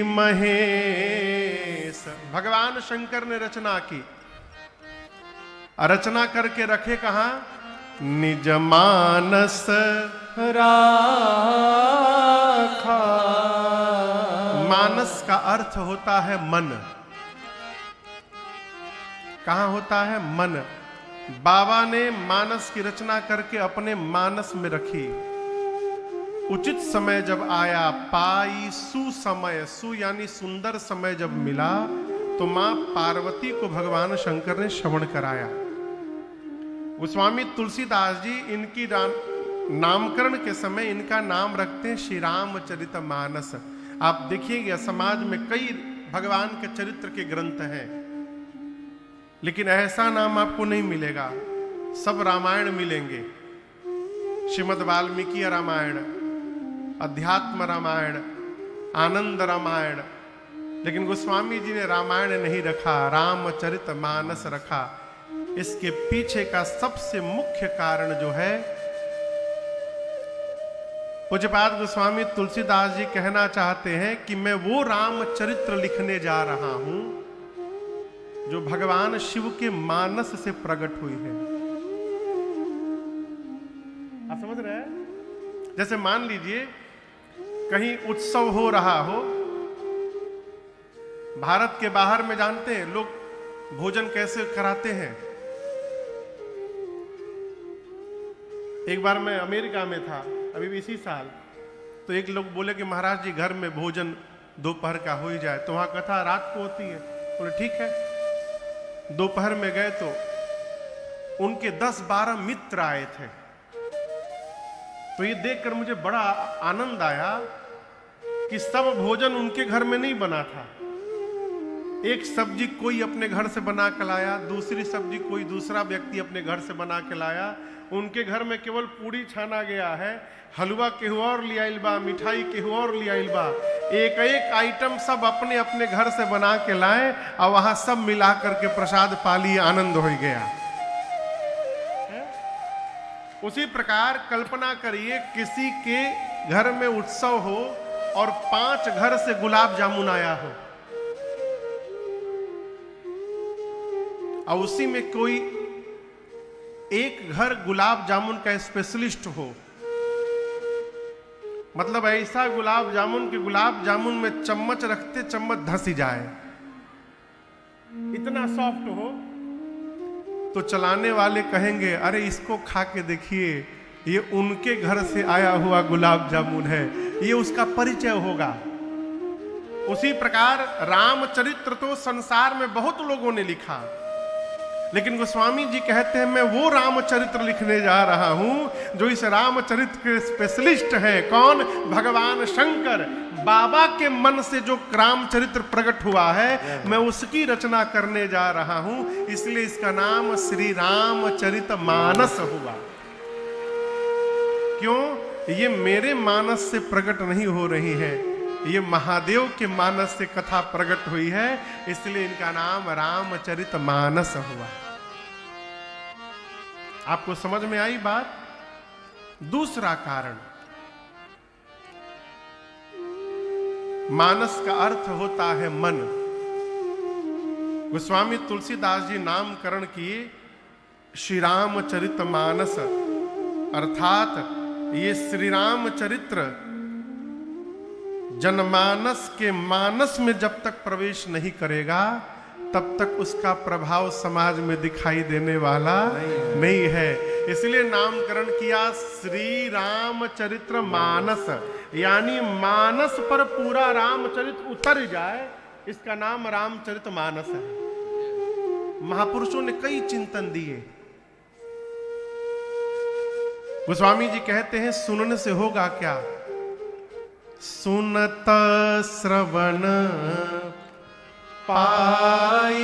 महेश भगवान शंकर ने रचना की। रचना करके रखे कहां? निज मानस राखा। मानस का अर्थ होता है मन। कहां होता है? मन। बाबा ने मानस की रचना करके अपने मानस में रखी। उचित समय जब आया, पाई सुसमय, सु यानी सुंदर समय जब मिला, तो मां पार्वती को भगवान शंकर ने श्रवण कराया। गोस्वामी तुलसीदास जी इनकी नामकरण के समय इनका नाम रखते हैं श्री रामचरितमानस। आप देखिएगा समाज में कई भगवान के चरित्र के ग्रंथ हैं, लेकिन ऐसा नाम आपको नहीं मिलेगा। सब रामायण मिलेंगे, श्रीमद् वाल्मीकि रामायण, अध्यात्म रामायण, आनंद रामायण, लेकिन गोस्वामी जी ने रामायण नहीं रखा, रामचरितमानस रखा। इसके पीछे का सबसे मुख्य कारण जो है, पूज्यपाद गोस्वामी तुलसीदास जी कहना चाहते हैं कि मैं वो रामचरित्र लिखने जा रहा हूं जो भगवान शिव के मानस से प्रकट हुई है। आप समझ रहे हैं? जैसे मान लीजिए कहीं उत्सव हो रहा हो, भारत के बाहर में जानते हैं लोग भोजन कैसे कराते हैं। एक बार मैं अमेरिका में था, अभी भी इसी साल, तो एक लोग बोले कि महाराज जी घर में भोजन दोपहर का हो ही जाए, तो वहां कथा रात को होती है। बोले ठीक है। दोपहर में गए तो उनके 10-12 मित्र आए थे। तो ये देखकर मुझे बड़ा आनंद आया कि सब भोजन उनके घर में नहीं बना था। एक सब्जी कोई अपने घर से बना के लाया, दूसरी सब्जी कोई दूसरा व्यक्ति अपने घर से बना के लाया। उनके घर में केवल पूरी छाना गया है, हलवा केहू और ले आइल बा, मिठाई केहू और ले आइल बा। एक एक आइटम सब अपने अपने घर से बना के लाए और वहां सब मिला करके प्रसाद पाली, आनंद हो गया। उसी प्रकार कल्पना करिए किसी के घर में उत्सव हो और 5 घर से गुलाब जामुन आया हो, और उसी में कोई एक घर गुलाब जामुन का स्पेशलिस्ट हो। मतलब ऐसा गुलाब जामुन कि गुलाब जामुन में चम्मच रखते चम्मच धंस जाए, इतना सॉफ्ट हो, तो चलाने वाले कहेंगे अरे इसको खा के देखिए, ये उनके घर से आया हुआ गुलाब जामुन है, ये उसका परिचय होगा। उसी प्रकार रामचरित्र तो संसार में बहुत लोगों ने लिखा, लेकिन गोस्वामी जी कहते हैं मैं वो रामचरित्र लिखने जा रहा हूं जो इस रामचरित्र के स्पेशलिस्ट है। कौन? भगवान शंकर। बाबा के मन से जो रामचरित्र प्रकट हुआ है, मैं उसकी रचना करने जा रहा हूं, इसलिए इसका नाम श्री रामचरितमानस हुआ। क्यों? ये मेरे मानस से प्रकट नहीं हो रही है, ये महादेव के मानस से कथा प्रकट हुई है, इसलिए इनका नाम रामचरितमानस हुआ। आपको समझ में आई बात? दूसरा कारण, मानस का अर्थ होता है मन। गोस्वामी तुलसीदास जी नामकरण किए श्री रामचरितमानस, अर्थात ये श्री रामचरित्र जनमानस के मानस में जब तक प्रवेश नहीं करेगा, तब तक उसका प्रभाव समाज में दिखाई देने वाला नहीं है। इसलिए नामकरण किया श्री रामचरित्र मानस, यानी मानस पर पूरा रामचरित्र उतर जाए, इसका नाम रामचरितमानस है। महापुरुषों ने कई चिंतन दिए। गोस्वामी जी कहते हैं सुनने से होगा क्या? सुनत श्रवण पाय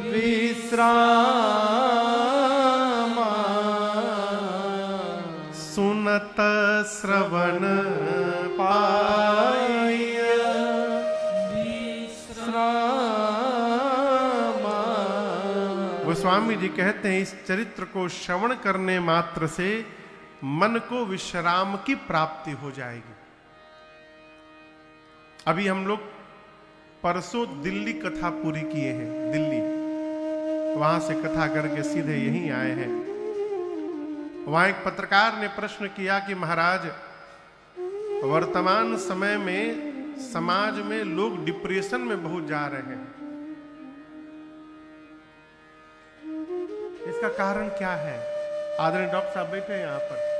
विश्राम, सुनत श्रवण पाय विश्राम। गोस्वामी जी कहते हैं इस चरित्र को श्रवण करने मात्र से मन को विश्राम की प्राप्ति हो जाएगी। अभी हम लोग परसों दिल्ली कथा पूरी किए हैं, दिल्ली, वहां से कथा करके सीधे यहीं आए हैं। वहां एक पत्रकार ने प्रश्न किया कि महाराज, वर्तमान समय में समाज में लोग डिप्रेशन में बहुत जा रहे हैं, इसका कारण क्या है? आदरणीय डॉक्टर साहब बैठे हैं यहां पर।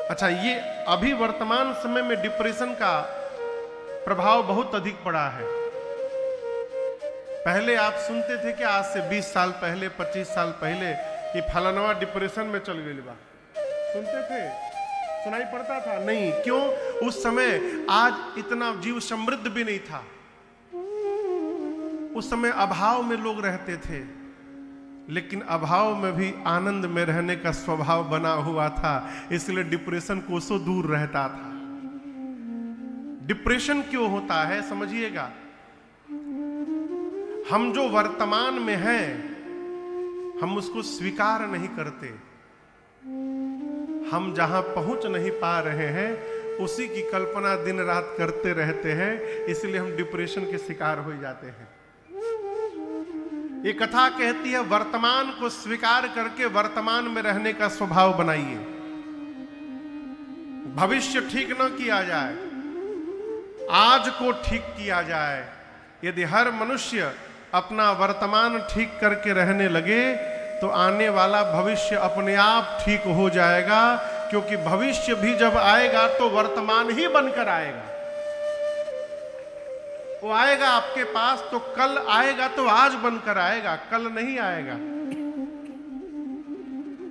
अच्छा, ये अभी वर्तमान समय में डिप्रेशन का प्रभाव बहुत अधिक पड़ा है। पहले आप सुनते थे कि आज से 20 साल पहले, 25 साल पहले कि फलानवा डिप्रेशन में चल गई बा, सुनते थे? सुनाई पड़ता था? नहीं। क्यों? उस समय आज इतना जीव समृद्ध भी नहीं था, उस समय अभाव में लोग रहते थे, लेकिन अभाव में भी आनंद में रहने का स्वभाव बना हुआ था, इसलिए डिप्रेशन कोसों दूर रहता था। डिप्रेशन क्यों होता है समझिएगा। हम जो वर्तमान में हैं, हम उसको स्वीकार नहीं करते। हम जहां पहुंच नहीं पा रहे हैं उसी की कल्पना दिन रात करते रहते हैं, इसलिए हम डिप्रेशन के शिकार हो जाते हैं। ये कथा कहती है, वर्तमान को स्वीकार करके वर्तमान में रहने का स्वभाव बनाइए। भविष्य ठीक न किया जाए, आज को ठीक किया जाए। यदि हर मनुष्य अपना वर्तमान ठीक करके रहने लगे तो आने वाला भविष्य अपने आप ठीक हो जाएगा, क्योंकि भविष्य भी जब आएगा तो वर्तमान ही बनकर आएगा। वो आएगा आपके पास तो कल आएगा तो आज बनकर आएगा, कल नहीं आएगा।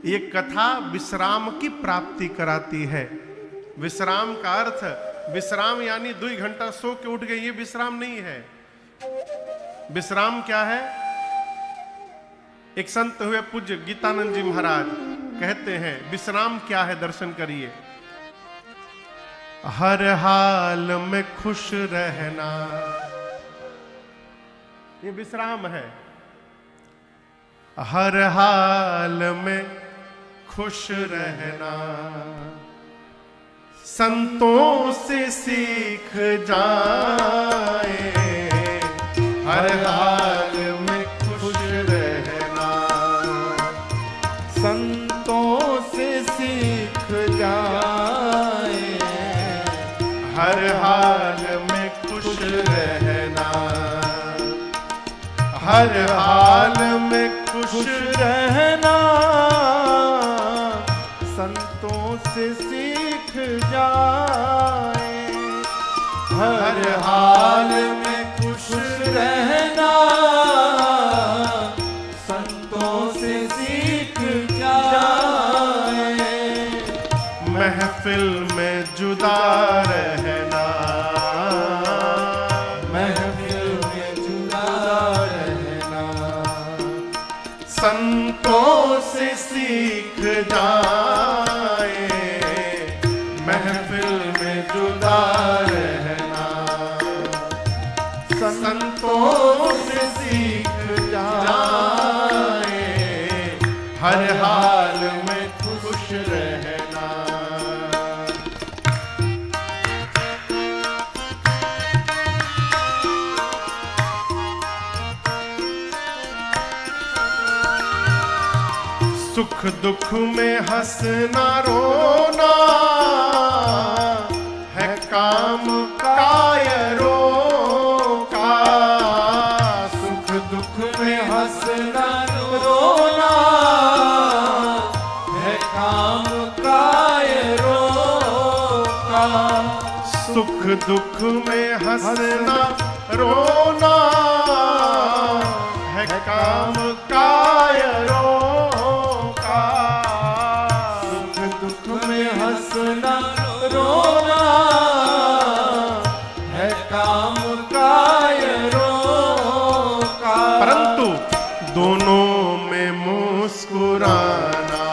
ये कथा विश्राम की प्राप्ति कराती है। विश्राम का अर्थ, विश्राम यानी 2 घंटा सो के उठ गए, ये विश्राम नहीं है। विश्राम क्या है? एक संत हुए पूज्य गीतानंद जी महाराज कहते हैं, विश्राम क्या है दर्शन करिए। हर हाल में खुश रहना, ये विश्राम है। हर हाल में खुश रहना, संतों से सीख जाए। हर हाल में खुश रहना, संतों से सीख जाए। हर हाल में खुश रहना, हर हाल में खुश रहना, संतों से सीख जाए। हर हाल में खुश रहना, संतों से सीख जाए। महफिल में जुदा रहना, महफिल में जुदा रहना, संतों से सीख जाए। महफिल में जुदा रहना, संतों से सीख जाए। हर हाल में खुश रहना। सुख दुख में हंसना रोना है काम कायरों का। सुख दुख में हंसना रोना है काम कायरों का। सुख दुख में हंसना रोना है काम कायरों का। सुख दुख में हंसना रोना है काम कायरों का। परंतु दोनों में मुस्कुराना,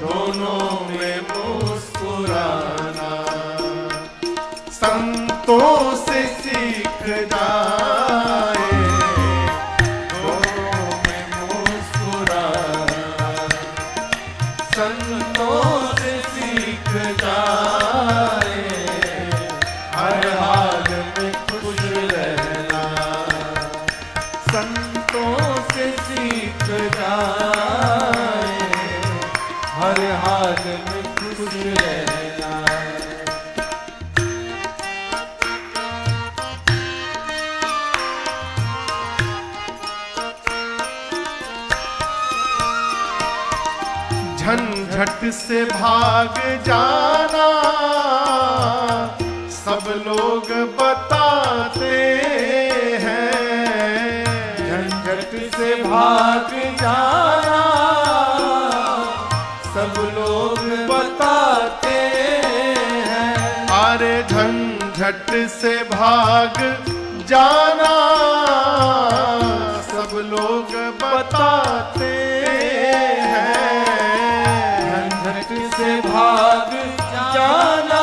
दोनों में मुस्कुराना, संतों से सीख जाए। दोनों में मुस्कुराना, संतों से सीख जाए। जाए, हर हाल में खुश रहना। संतों से सीख जाए, हर हाल में खुश रहना। झंझट से भाग जाना सब लोग बताते हैं। झंझट से भाग जाना सब लोग बताते हैं। अरे झंझट से भाग जाना सब लोग बताते हैं। झंझट से भाग जाना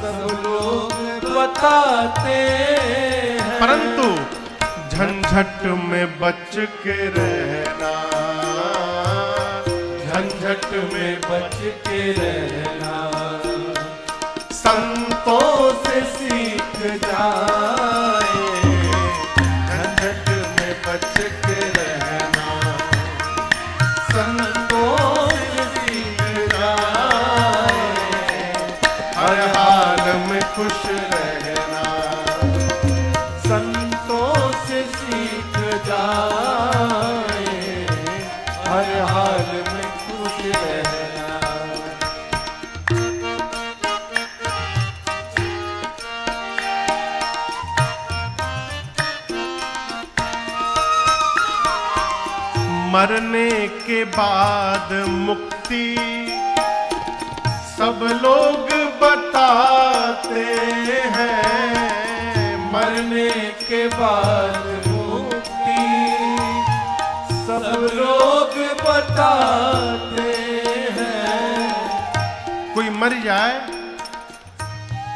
सब लोग बताते हैं। परंतु झंझट में बच के रहना, झंझट में बच के रहना। संतों से सीख जाए, झंझट में बच के रहना। संतों से सीख जाए, हर हाल में खुश रहना। संतों से सीख जाए, हर हाल में खुश रहना। मरने के बाद मुक्ति सब लोग बताते हैं। मरने के बाद मुक्ति सब लोग बताते हैं। कोई मर जाए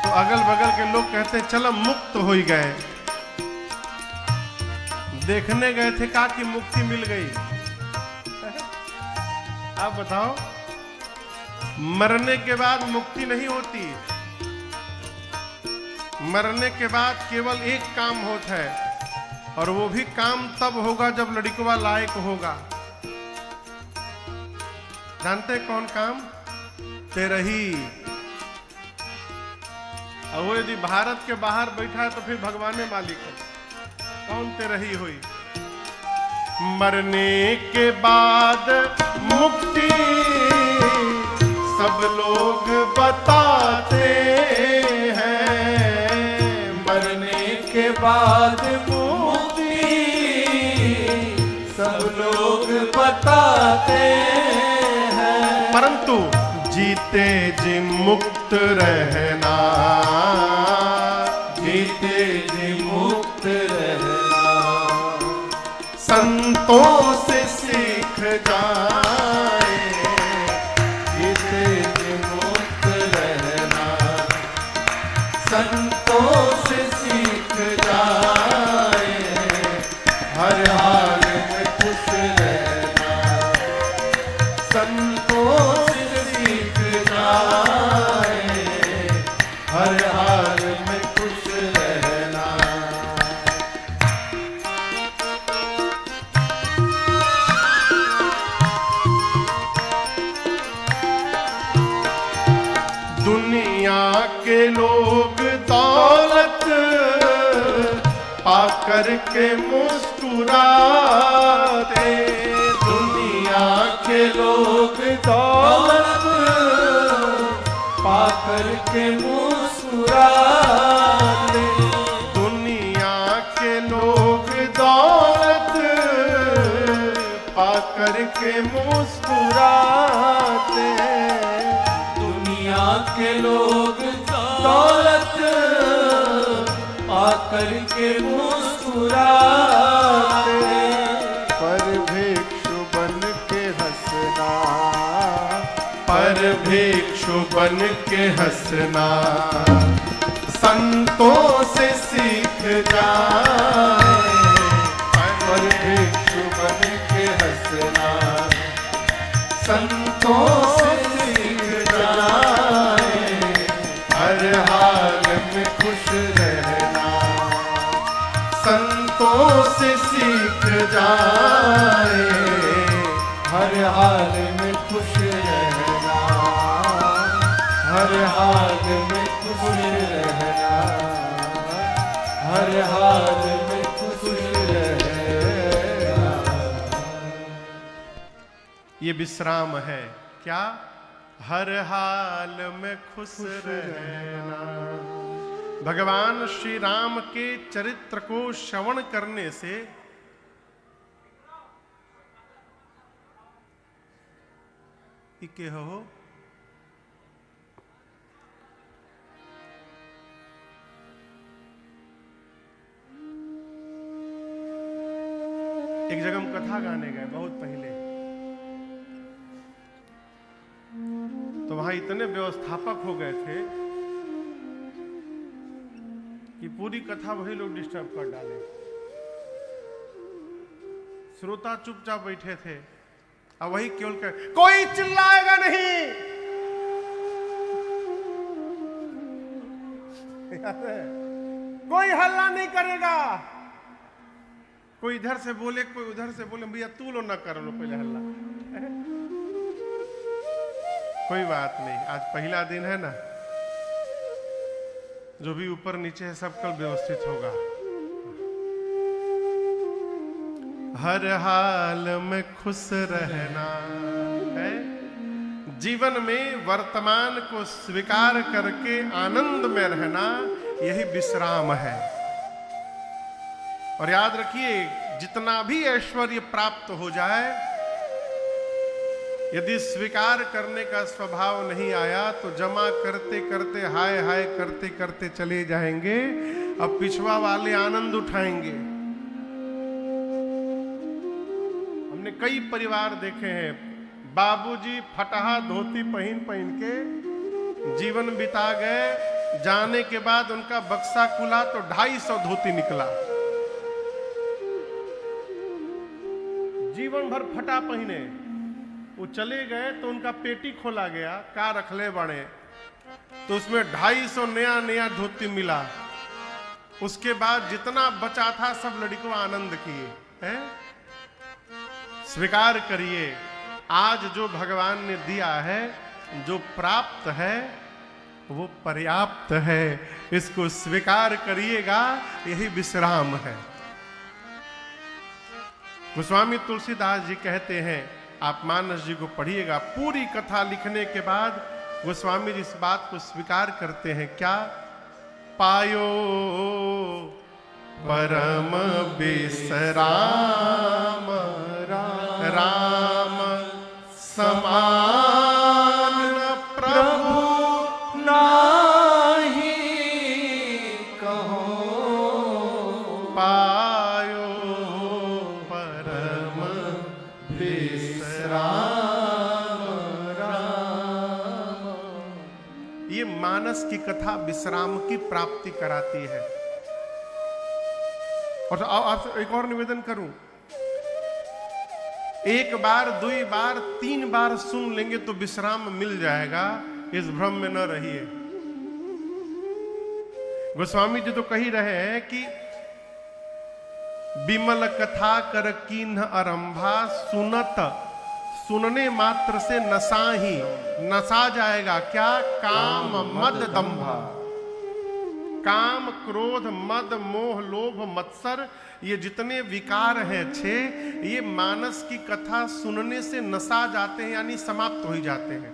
तो अगल बगल के लोग कहते हैं चलो मुक्त हो ही गए। देखने गए थे का कि मुक्ति मिल गई। आप बताओ, मरने के बाद मुक्ति नहीं होती। मरने के बाद केवल एक काम होता है, और वो भी काम तब होगा जब लड़कवा लायक होगा। जानते कौन काम? तेरही। और वो यदि भारत के बाहर बैठा है तो फिर भगवाने मालिक है। कौन तेरही हुई? मरने के बाद मुक्ति सब लोग बताते हैं। मरने के बाद मुक्ति सब लोग बताते हैं। परंतु जीते जी मुक्त रहना, जीते जी मुक्त रहना। संतों से सीख जाए, जीते जी मुक्त रहना। संतों से सीख जाए, हर हाल में खुश रहना। संतों से सीख जाए, हर हाल में खुश रहना। दुनिया के लोग दौलत पाकर के मुस्कुराते। दुनिया के लोग दौलत पाकर के मुस्कुराते। दुनिया के लोग दौलत पाकर के मुस्कुराते। दुनिया के लोग दौलत पाकर के मुस्कुराते। पर भिक्षु बन के हंसना, पर भिक्षु बन के हंसना संतों से सीख जाए। पर भिक्षु बन के हंसना संतों से सीख जाए। जाए, हर हाल में खुश रहना, हर हाल में खुश रहना, हर हाल में खुश रहना। ये विश्राम है क्या? हर हाल में खुश रहना। भगवान श्री राम के चरित्र को श्रवण करने से के हो एक जगह हम कथा गाने गए बहुत पहले, तो वहां इतने व्यवस्थापक हो गए थे कि पूरी कथा वही लोग डिस्टर्ब कर डाले। श्रोता चुपचाप बैठे थे और वही केवल कह, कोई चिल्लाएगा नहीं। कोई हल्ला नहीं करेगा। कोई इधर से बोले कोई उधर से बोले, भैया तू लो ना कर लो पहले हल्ला। कोई बात नहीं, आज पहला दिन है ना, जो भी ऊपर नीचे है सब कल व्यवस्थित होगा। हर हाल में खुश रहना है। जीवन में वर्तमान को स्वीकार करके आनंद में रहना, यही विश्राम है। और याद रखिए, जितना भी ऐश्वर्य प्राप्त हो जाए, यदि स्वीकार करने का स्वभाव नहीं आया तो जमा करते करते हाय हाय करते करते चले जाएंगे। अब पिछवा वाले आनंद उठाएंगे। हमने कई परिवार देखे हैं, बाबूजी फटहा धोती पहन पहन के जीवन बिता गए, जाने के बाद उनका बक्सा खुला तो 250 धोती निकला। जीवन भर फटा पहने, वो चले गए तो उनका पेटी खोला गया, का रखले बने, तो उसमें 250 नया नया धोती मिला। उसके बाद जितना बचा था सब लड़कों आनंद किए हैं। स्वीकार करिए, आज जो भगवान ने दिया है, जो प्राप्त है, वो पर्याप्त है। इसको स्वीकार करिएगा, यही विश्राम है। गोस्वामी तुलसीदास जी कहते हैं, आप मानस जी को पढ़िएगा, पूरी कथा लिखने के बाद गोस्वामी जी इस बात को स्वीकार करते हैं, क्या? पायो परम विश्राम, राम समान प्रभु नाही कहो। पायो परम विश्राम राम। ये मानस की कथा विश्राम की प्राप्ति कराती है। और आपसे एक और निवेदन करूं, एक बार, 2 बार, 3 बार सुन लेंगे तो विश्राम मिल जाएगा। इस भ्रम में न रहिए। गोस्वामी जी तो कही रहे हैं कि विमल कथा कर कीन्ह आरंभा, सुनत सुनने मात्र से नशा ही नशा जाएगा। क्या? काम मद दंभा। काम, क्रोध, मद, मोह, लोभ, मत्सर, ये जितने विकार हैं 6, ये मानस की कथा सुनने से नशा जाते हैं, यानी समाप्त हो ही जाते हैं।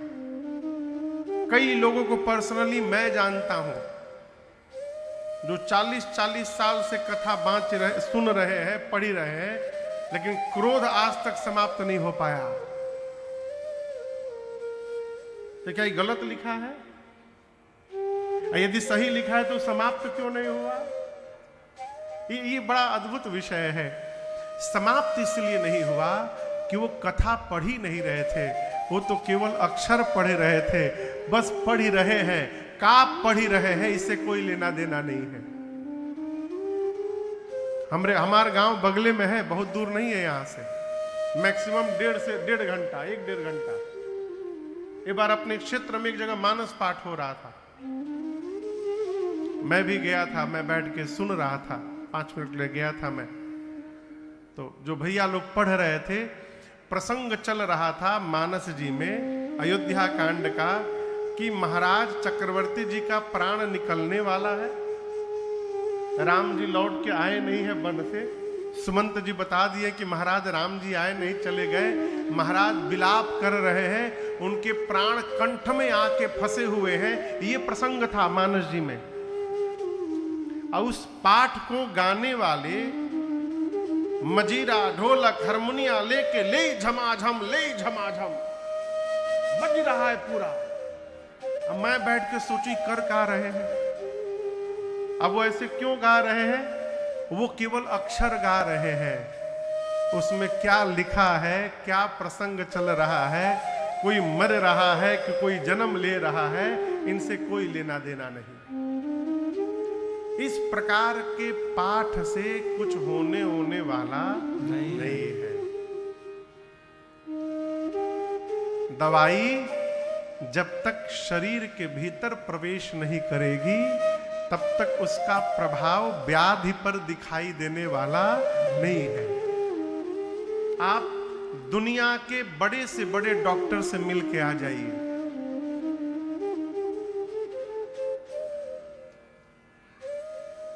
कई लोगों को पर्सनली मैं जानता हूं, जो 40-40 साल से कथा सुन रहे हैं, पढ़ रहे हैं, लेकिन क्रोध आज तक समाप्त नहीं हो पाया। तो क्या ये गलत लिखा है? यदि सही लिखा है तो समाप्त क्यों नहीं हुआ? ये बड़ा अद्भुत विषय है। समाप्त इसलिए नहीं हुआ कि वो कथा पढ़ ही नहीं रहे थे, वो तो केवल अक्षर पढ़ रहे थे। बस पढ़ ही रहे हैं, का पढ़ ही रहे हैं, इससे कोई लेना देना नहीं है। हमारे गांव बगले में है, बहुत दूर नहीं है यहां से, मैक्सिमम 1.5 घंटा, 1-1.5 घंटा। एक बार अपने क्षेत्र में एक जगह मानस पाठ हो रहा था, मैं भी गया था, मैं बैठ के सुन रहा था, 5 मिनट ले गया था मैं। तो जो भैया लोग पढ़ रहे थे, प्रसंग चल रहा था मानस जी में अयोध्या कांड का कि महाराज चक्रवर्ती जी का प्राण निकलने वाला है, राम जी लौट के आए नहीं है वन से। सुमंत जी बता दिए कि महाराज राम जी आए नहीं, चले गए। महाराज विलाप कर रहे हैं, उनके प्राण कंठ में आके फंसे हुए हैं। ये प्रसंग था मानस जी में। और उस पाठ को गाने वाले मजीरा ढोलक हारमोनिया लेके ले झमाझम बज रहा है पूरा। अब मैं बैठ के सोची कर गा रहे हैं, अब वो ऐसे क्यों गा रहे हैं? वो केवल अक्षर गा रहे हैं, उसमें क्या लिखा है, क्या प्रसंग चल रहा है, कोई मर रहा है कि कोई जन्म ले रहा है, इनसे कोई लेना देना नहीं। इस प्रकार के पाठ से कुछ होने वाला नहीं है। दवाई जब तक शरीर के भीतर प्रवेश नहीं करेगी, तब तक उसका प्रभाव व्याधि पर दिखाई देने वाला नहीं है। आप दुनिया के बड़े से बड़े डॉक्टर से मिल के आ जाइए,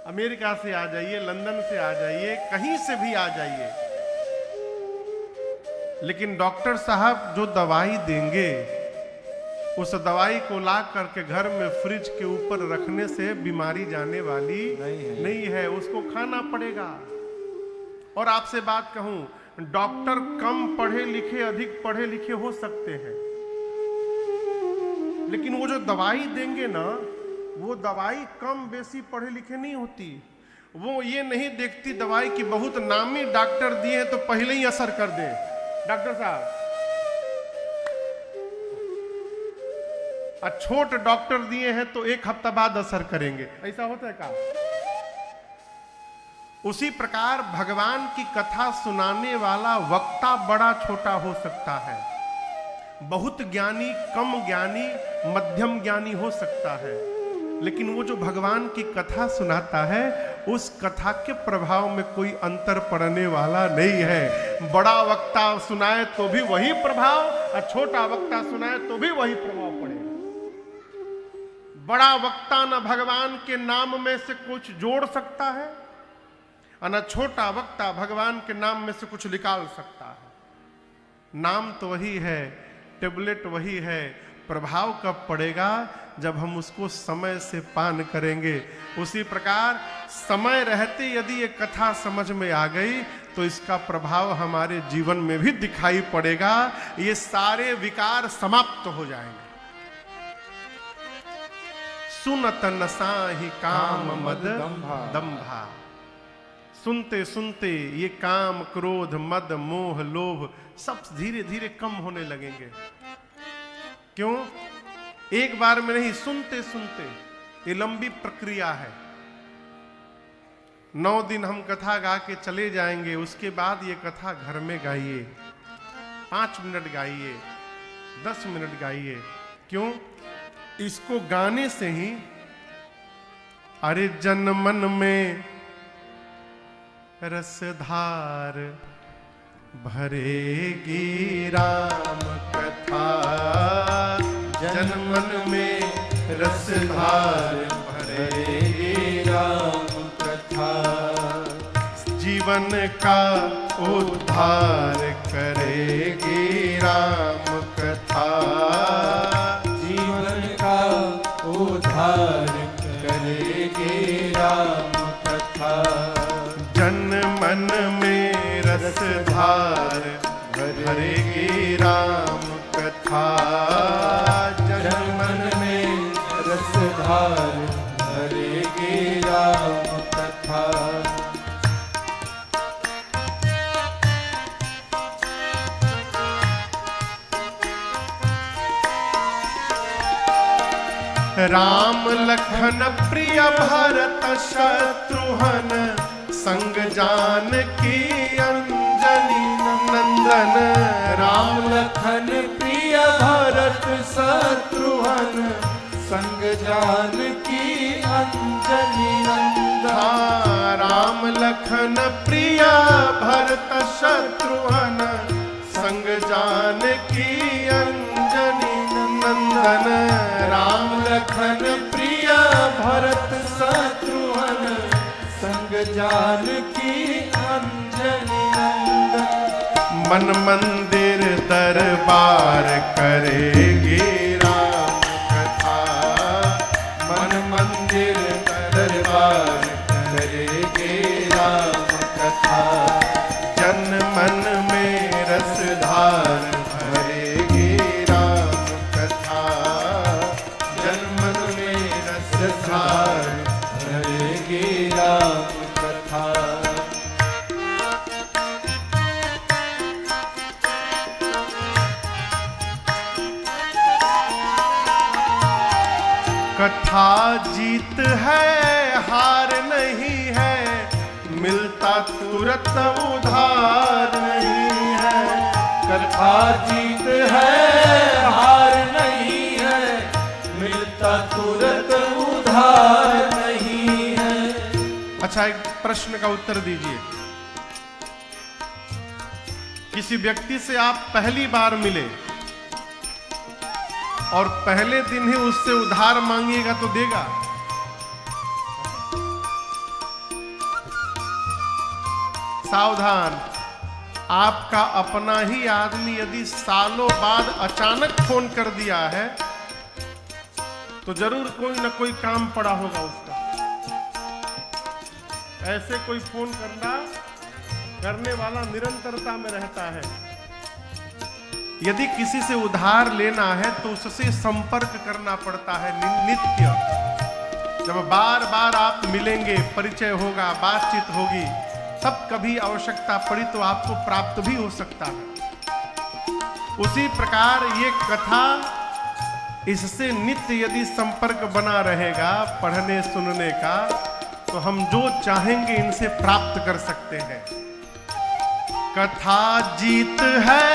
अमेरिका से आ जाइए, लंदन से आ जाइए, कहीं से भी आ जाइए, लेकिन डॉक्टर साहब जो दवाई देंगे, उस दवाई को ला करके घर में फ्रिज के ऊपर रखने से बीमारी जाने वाली नहीं है, उसको खाना पड़ेगा। और आपसे बात कहूं, डॉक्टर कम पढ़े लिखे, अधिक पढ़े लिखे हो सकते हैं, लेकिन वो जो दवाई देंगे ना, वो दवाई कम बेसी पढ़े लिखे नहीं होती। वो ये नहीं देखती दवाई की बहुत नामी डॉक्टर दिए तो पहले ही असर कर दे। डॉक्टर साहब छोट डॉक्टर दिए हैं तो एक हफ्ता बाद असर करेंगे, ऐसा होता है क्या? उसी प्रकार भगवान की कथा सुनाने वाला वक्ता बड़ा छोटा हो सकता है, बहुत ज्ञानी, कम ज्ञानी, मध्यम ज्ञानी हो सकता है, लेकिन वो जो भगवान की कथा सुनाता है, उस कथा के प्रभाव में कोई अंतर पड़ने वाला नहीं है। बड़ा वक्ता सुनाए तो भी वही प्रभाव, और छोटा वक्ता सुनाए तो भी वही प्रभाव पड़ेगा। बड़ा वक्ता न भगवान के नाम में से कुछ जोड़ सकता है, और न छोटा वक्ता भगवान के नाम में से कुछ निकाल सकता है। नाम तो वही है, टेबलेट वही है, प्रभाव कब पड़ेगा? जब हम उसको समय से पान करेंगे। उसी प्रकार समय रहते यदि ये कथा समझ में आ गई तो इसका प्रभाव हमारे जीवन में भी दिखाई पड़ेगा, ये सारे विकार समाप्त हो जाएंगे। सुनत नसाहि काम मद दंभा, सुनते सुनते ये काम, क्रोध, मद, मोह, लोभ सब धीरे धीरे कम होने लगेंगे। क्यों? एक बार में नहीं, सुनते सुनते। ये लंबी प्रक्रिया है। 9 दिन हम कथा गा के चले जाएंगे, उसके बाद ये कथा घर में गाइए, 5 मिनट गाइए, 10 मिनट गाइए। क्यों? इसको गाने से ही अरे जन मन में रसधार भरेगी राम कथा, जन मन में रसधार भरेगी राम कथा, जीवन का उद्धार करेगी राम कथा, जीवन का उद्धार करेगी राम कथा, जन मन में रसधार भरेगी राम कथा, जन मन में रसधार भरेगी राम कथा। राम लखन प्रिय भरत शत्रुघ्न संग जानकी अंजनी नंदन, राम लखन प्रिय भरत शत्रुघ्न संग जानकी अंजनी नंदन। हाँ, राम लखन प्रिया भरत शत्रुघ्न संग जानकी अंजनी नंदन। राम लखन प्रिया भरत शत्रुघ्न संग जानकी अंजनी नंदन। मन मंदिर दरबार करेगी राम कथा। मन मंदिर दरबार करेगी राम कथा। जन मन में रस धार भरेगी राम कथा। जन मन में रस धार भरेगी राम कथा। कथा जीत है हार नहीं है, मिलता तुरंत उधार नहीं है। कथा जीत है हार नहीं है, मिलता तुरंत उधार नहीं है। अच्छा, एक प्रश्न का उत्तर दीजिए। किसी व्यक्ति से आप पहली बार मिले और पहले दिन ही उससे उधार मांगिएगा तो देगा? सावधान, आपका अपना ही आदमी यदि सालों बाद अचानक फोन कर दिया है तो जरूर कोई ना कोई काम पड़ा होगा उसका। ऐसे कोई फोन करने वाला निरंतरता में रहता है। यदि किसी से उधार लेना है तो उससे संपर्क करना पड़ता है नित्य। जब बार बार आप मिलेंगे, परिचय होगा, बातचीत होगी, तब कभी आवश्यकता पड़ी तो आपको प्राप्त भी हो सकता है। उसी प्रकार ये कथा, इससे नित्य यदि संपर्क बना रहेगा पढ़ने सुनने का, तो हम जो चाहेंगे इनसे प्राप्त कर सकते हैं। कथा जीत है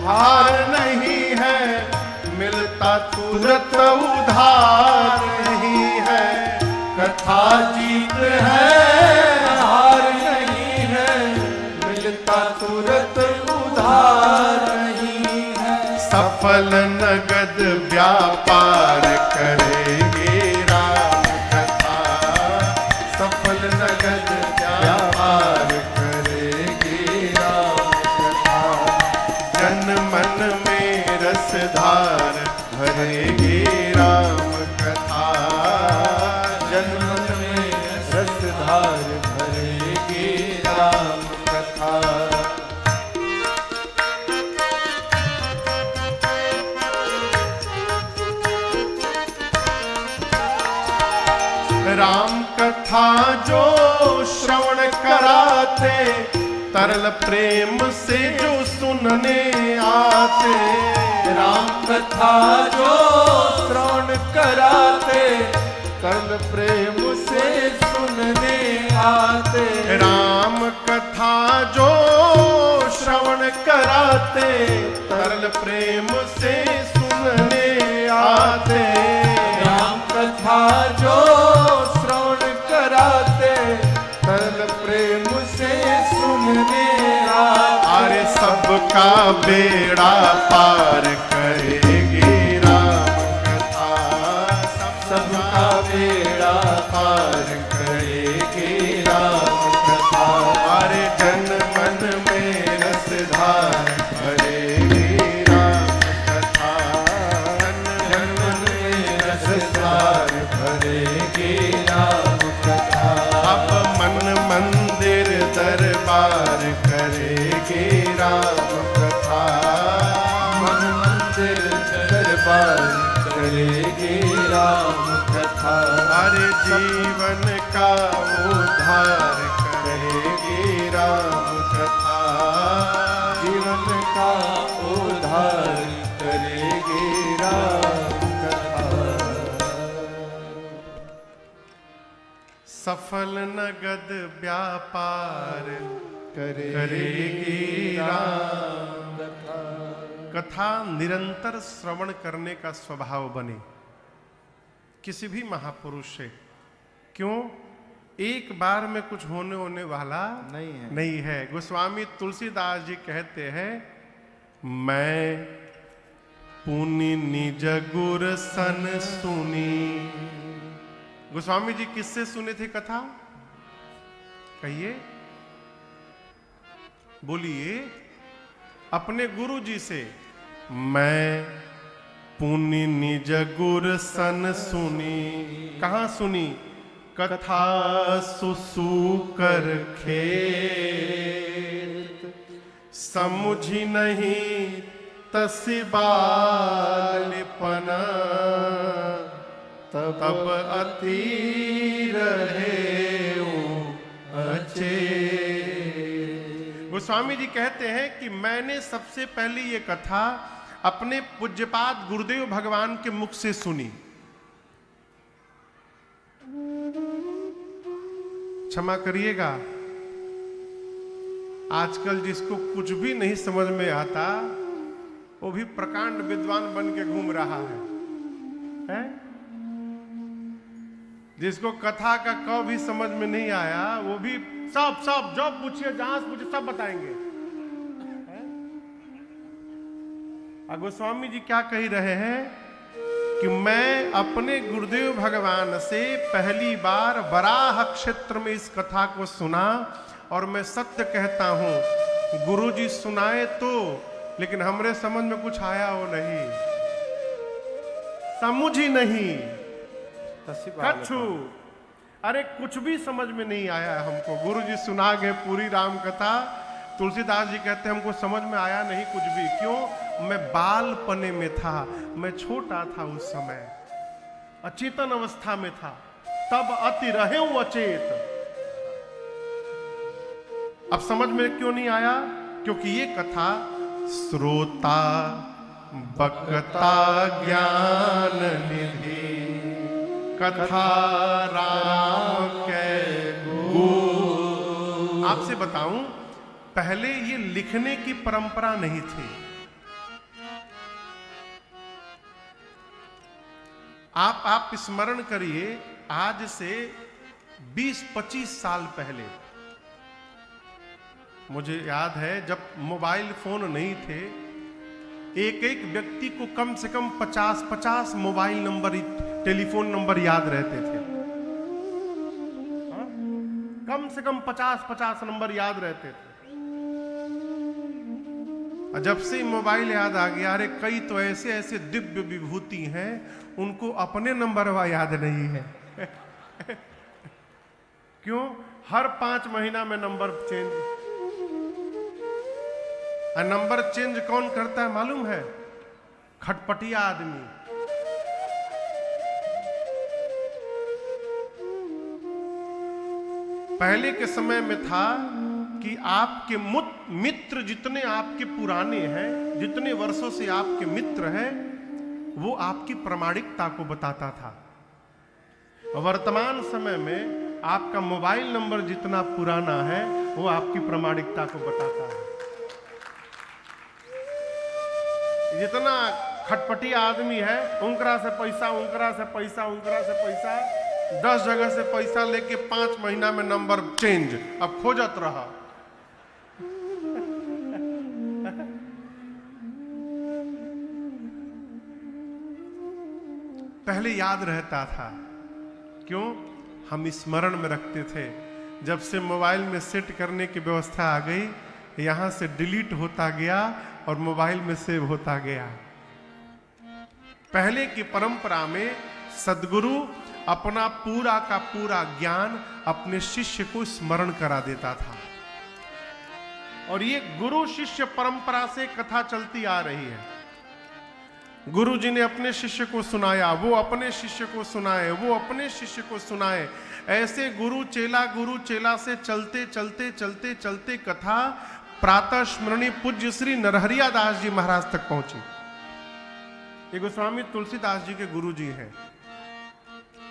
हार नहीं है, मिलता तुरंत उधार नहीं है। कथा जीत है हार नहीं है, मिलता तुरंत उधार नहीं है। सफल नगद व्यापार करेगी राम कथा। सफल नगद व्यापार करेगी राम कथा। जन मन में रस धार भरेगी राम कथा। जन मन में रस धार भरेगी राम कथा। राम कथा जो श्रवण कराते, तरल प्रेम से जो सुनने आते। राम कथा जो श्रवण कराते, तरल प्रेम से सुनने आते। राम कथा जो श्रवण कराते, तरल प्रेम से सुनने आते। राम कथा जो श्रवण कराते, तरल प्रेम से सुनने आते। अरे सबका बेड़ा पार करेगी राम कथा। सबका बेड़ा पार करेगी राम कथा। अरे जन मन में रस धार भरेगी राम कथा। जन मन में रस धार भरेगी राम कथा। अब मन मंदिर दरबार करेगी राम कथा। मन मंदिर दरबार करेगी राम कथा। अरे जीवन का उद्धार करेगी राम कथा। जीवन का उद्धार करेगी राम कथा। सफल नगद व्यापार करेगी राम कथा। कथा निरंतर श्रवण करने का स्वभाव बने। किसी भी महापुरुष से। क्यों? एक बार में कुछ होने वाला नहीं है। गोस्वामी तुलसीदास जी कहते हैं, मैं पुनि निज गुर सन सुनी। गोस्वामी जी किससे सुने थे कथा? कहिए, बोलिए। अपने गुरु जी से। मैं पुनि निज गुर सन सुनी। कहां सुनी? कथा सुसूकर खेत, समुझी नहीं तसि बालिपना, तब अति रहे अचेत। गोस्वामी जी कहते हैं कि मैंने सबसे पहले ये कथा अपने पूज्यपाद गुरुदेव भगवान के मुख से सुनी। क्षमा करिएगा, आजकल जिसको कुछ भी नहीं समझ में आता वो भी प्रकांड विद्वान बन के घूम रहा है? जिसको कथा का क भी समझ में नहीं आया वो भी सब जो पूछिए, जहां से पूछिए, सब बताएंगे। गोस्वामी जी क्या कह रहे हैं कि मैं अपने गुरुदेव भगवान से पहली बार वराह क्षेत्र में इस कथा को सुना, और मैं सत्य कहता हूं गुरु जी सुनाए तो, लेकिन हमरे समझ में कुछ आया वो नहीं, समझ ही नहीं कछु। अरे कुछ भी समझ में नहीं आया हमको। गुरु जी सुना गए पूरी राम कथा। तुलसीदास जी कहते हैं हमको समझ में आया नहीं कुछ भी। क्यों? मैं बालपने में था, मैं छोटा था उस समय, अचेतन अवस्था में था, तब अति रहे अचेत। अब समझ में क्यों नहीं आया? क्योंकि ये कथा श्रोता बक्ता ज्ञान निधि, कथा राम के गुरु। आपसे बताऊं, पहले ये लिखने की परंपरा नहीं थी। आप स्मरण करिए, आज से 20-25 साल पहले, मुझे याद है जब मोबाइल फोन नहीं थे, एक व्यक्ति को कम से कम 50 मोबाइल नंबर, टेलीफोन नंबर याद रहते थे। कम से कम 50 नंबर याद रहते थे। और जब से मोबाइल याद आ गया, अरे कई तो ऐसे दिव्य विभूति हैं उनको अपने नंबर याद नहीं है। क्यों? हर 5 महीना में नंबर चेंज। और नंबर चेंज कौन करता है मालूम है? खटपटिया आदमी। पहले के समय में था कि आपके मित्र जितने आपके पुराने हैं, जितने वर्षों से आपके मित्र हैं, वो आपकी प्रामाणिकता को बताता था। वर्तमान समय में आपका मोबाइल नंबर जितना पुराना है वो आपकी प्रामाणिकता को बताता है। जितना खटपटिया आदमी है, उनकरा से पैसा, उनकरा से पैसा, उनकरा से पैसा, 10 जगह से पैसा लेके 5 महीना में नंबर चेंज। अब खोजत रहा। पहले याद रहता था। क्यों? हम स्मरण में रखते थे। जब से मोबाइल में सेट करने की व्यवस्था आ गई, यहां से डिलीट होता गया और मोबाइल में सेव होता गया। पहले की परंपरा में सद्गुरु अपना पूरा का पूरा ज्ञान अपने शिष्य को स्मरण करा देता था। और ये गुरु शिष्य परंपरा से कथा चलती आ रही है। गुरु जी ने अपने शिष्य को सुनाया, वो अपने शिष्य को सुनाए, वो अपने शिष्य को सुनाए। ऐसे गुरु चेला से चलते चलते चलते चलते कथा प्रातः स्मरणीय पूज्य श्री नरहरिया दास जी महाराज तक पहुंची। ये गोस्वामी तुलसीदास जी के गुरु जी हैं।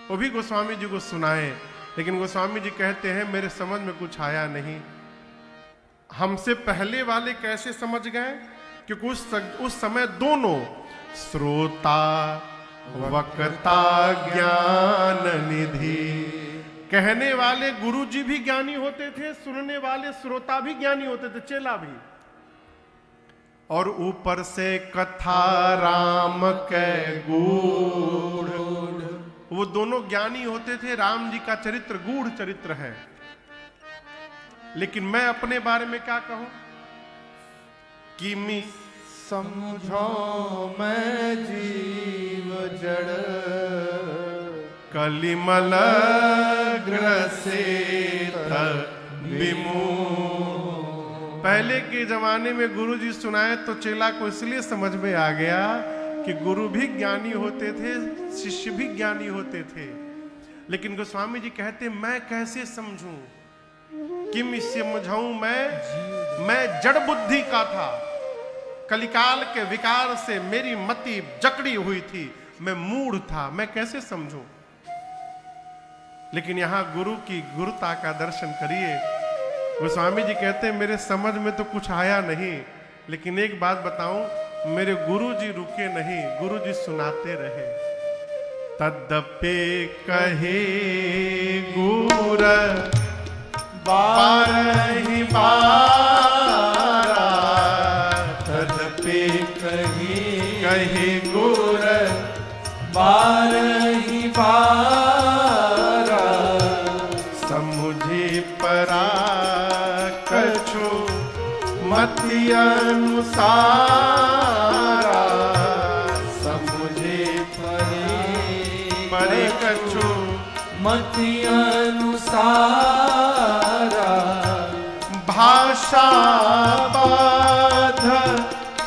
वो भी गोस्वामी जी को सुनाए, लेकिन गोस्वामी जी कहते हैं मेरे समझ में कुछ आया नहीं। हमसे पहले वाले कैसे समझ गए? क्योंकि उस समय दोनों श्रोता वक्ता ज्ञान निधि। कहने वाले गुरु जी भी ज्ञानी होते थे, सुनने वाले श्रोता भी ज्ञानी होते थे, चेला भी। और ऊपर से कथा राम के गूढ़, वो दोनों ज्ञानी होते थे। राम जी का चरित्र गूढ़ चरित्र है। लेकिन मैं अपने बारे में क्या कहूं कि मी समझो मैं जीव जड़, कलिमल ग्रसित विमूढ़। पहले के जमाने में गुरु जी सुनाए तो चेला को इसलिए समझ में आ गया कि गुरु भी ज्ञानी होते थे, शिष्य भी ज्ञानी होते थे। लेकिन गोस्वामी जी कहते मैं कैसे समझूं, किम समझाऊं मैं जड़ बुद्धि का था। कलिकाल के विकार से मेरी मति जकड़ी हुई थी, मैं मूढ़ था, मैं कैसे समझूं। लेकिन यहां गुरु की गुरुता का दर्शन करिए। गोस्वामी जी कहते मेरे समझ में तो कुछ आया नहीं, लेकिन एक बात बताऊं, मेरे गुरु जी रुके नहीं, गुरु जी सुनाते रहे। तद्यपि कहे गुर बारहि बारा, तद्यपि कहे गुर बारहि बारा, समुझे परा कछु मति अनुसारा, समुझे परे कछु मति अनुसारा, भाषा बाध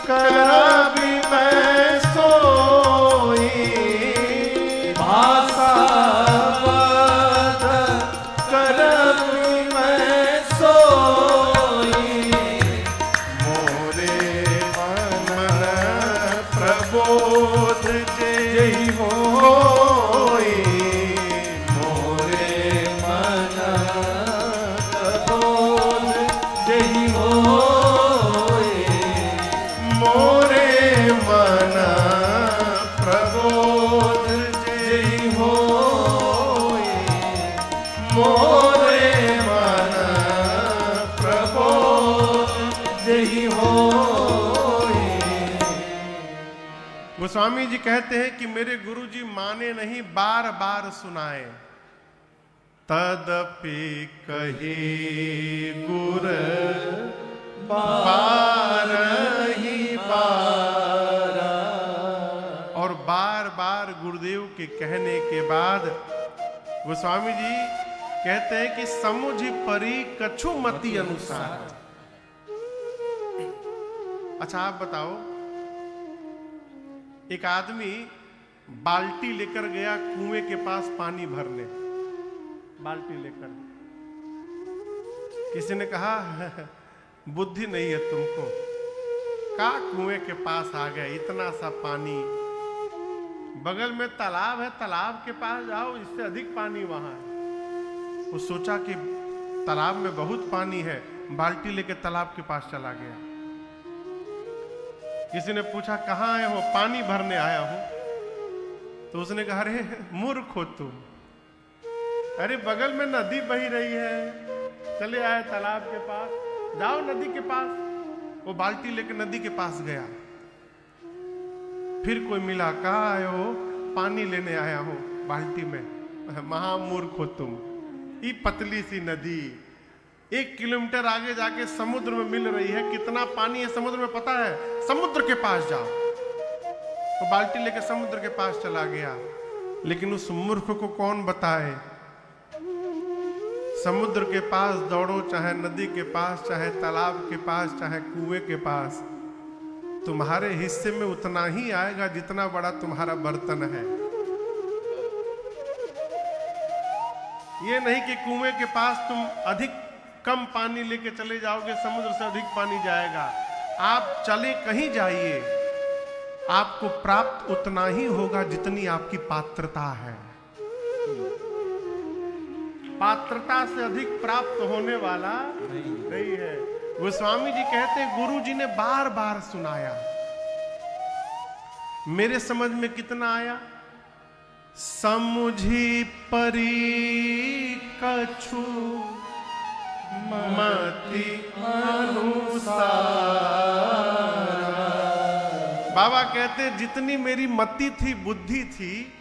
करबि मैं सोई, भाषा बाध करबि मैं सोई, मोरे मन प्रबोध जेहि होई, मोरे मन प्रबोध जेहि होई, मोरे मन प्रबोध जेहि होई, मोरे मन प्रबोध जेहि होई। गोस्वामी जी कहते हैं कि मेरे गुरु जी माने नहीं, बार बार सुनाए। तदपि कहे गुर बारहि बारा। और बार बार गुरुदेव के कहने के बाद गोस्वामी जी कहते हैं कि समुझ परी कछु मति अनुसार। अच्छा आप बताओ, एक आदमी बाल्टी लेकर गया कुएं के पास पानी भरने, बाल्टी लेकर। किसी ने कहा बुद्धि नहीं है तुमको, का कुएं के पास आ गए, इतना सा पानी, बगल में तालाब है, तालाब के पास जाओ, इससे अधिक पानी वहां है। वो सोचा कि तालाब में बहुत पानी है, बाल्टी लेकर तालाब के पास चला गया। किसी ने पूछा कहाँ आए हो, पानी भरने आया हूं। तो उसने कहा अरे मूर्ख हो तुम, अरे बगल में नदी बही रही है, चले आए तालाब के पास, जाओ नदी के पास। वो बाल्टी लेकर नदी के पास गया, फिर कोई मिला, कहाँ आए हो, पानी लेने आया हूं बाल्टी में। महामूर्ख हो तुम, ये पतली सी नदी 1 किलोमीटर आगे जाके समुद्र में मिल रही है, कितना पानी है समुद्र में पता है, समुद्र के पास जाओ। वो बाल्टी लेकर समुद्र के पास चला गया। लेकिन उस मूर्ख को कौन बताए, समुद्र के पास दौड़ो, चाहे नदी के पास, चाहे तालाब के पास, चाहे कुएं के पास, तुम्हारे हिस्से में उतना ही आएगा जितना बड़ा तुम्हारा बर्तन है। ये नहीं कि कुएं के पास तुम अधिक कम पानी लेके चले जाओगे, समुद्र से अधिक पानी जाएगा। आप चले कहीं जाइए, आपको प्राप्त उतना ही होगा जितनी आपकी पात्रता है। पात्रता से अधिक प्राप्त होने वाला नहीं है। गोस्वामी जी कहते हैं गुरु जी ने बार बार सुनाया, मेरे समझ में कितना आया समुझी परी कछु मति अनुसार। बाबा कहते जितनी मेरी मति थी, बुद्धि थी,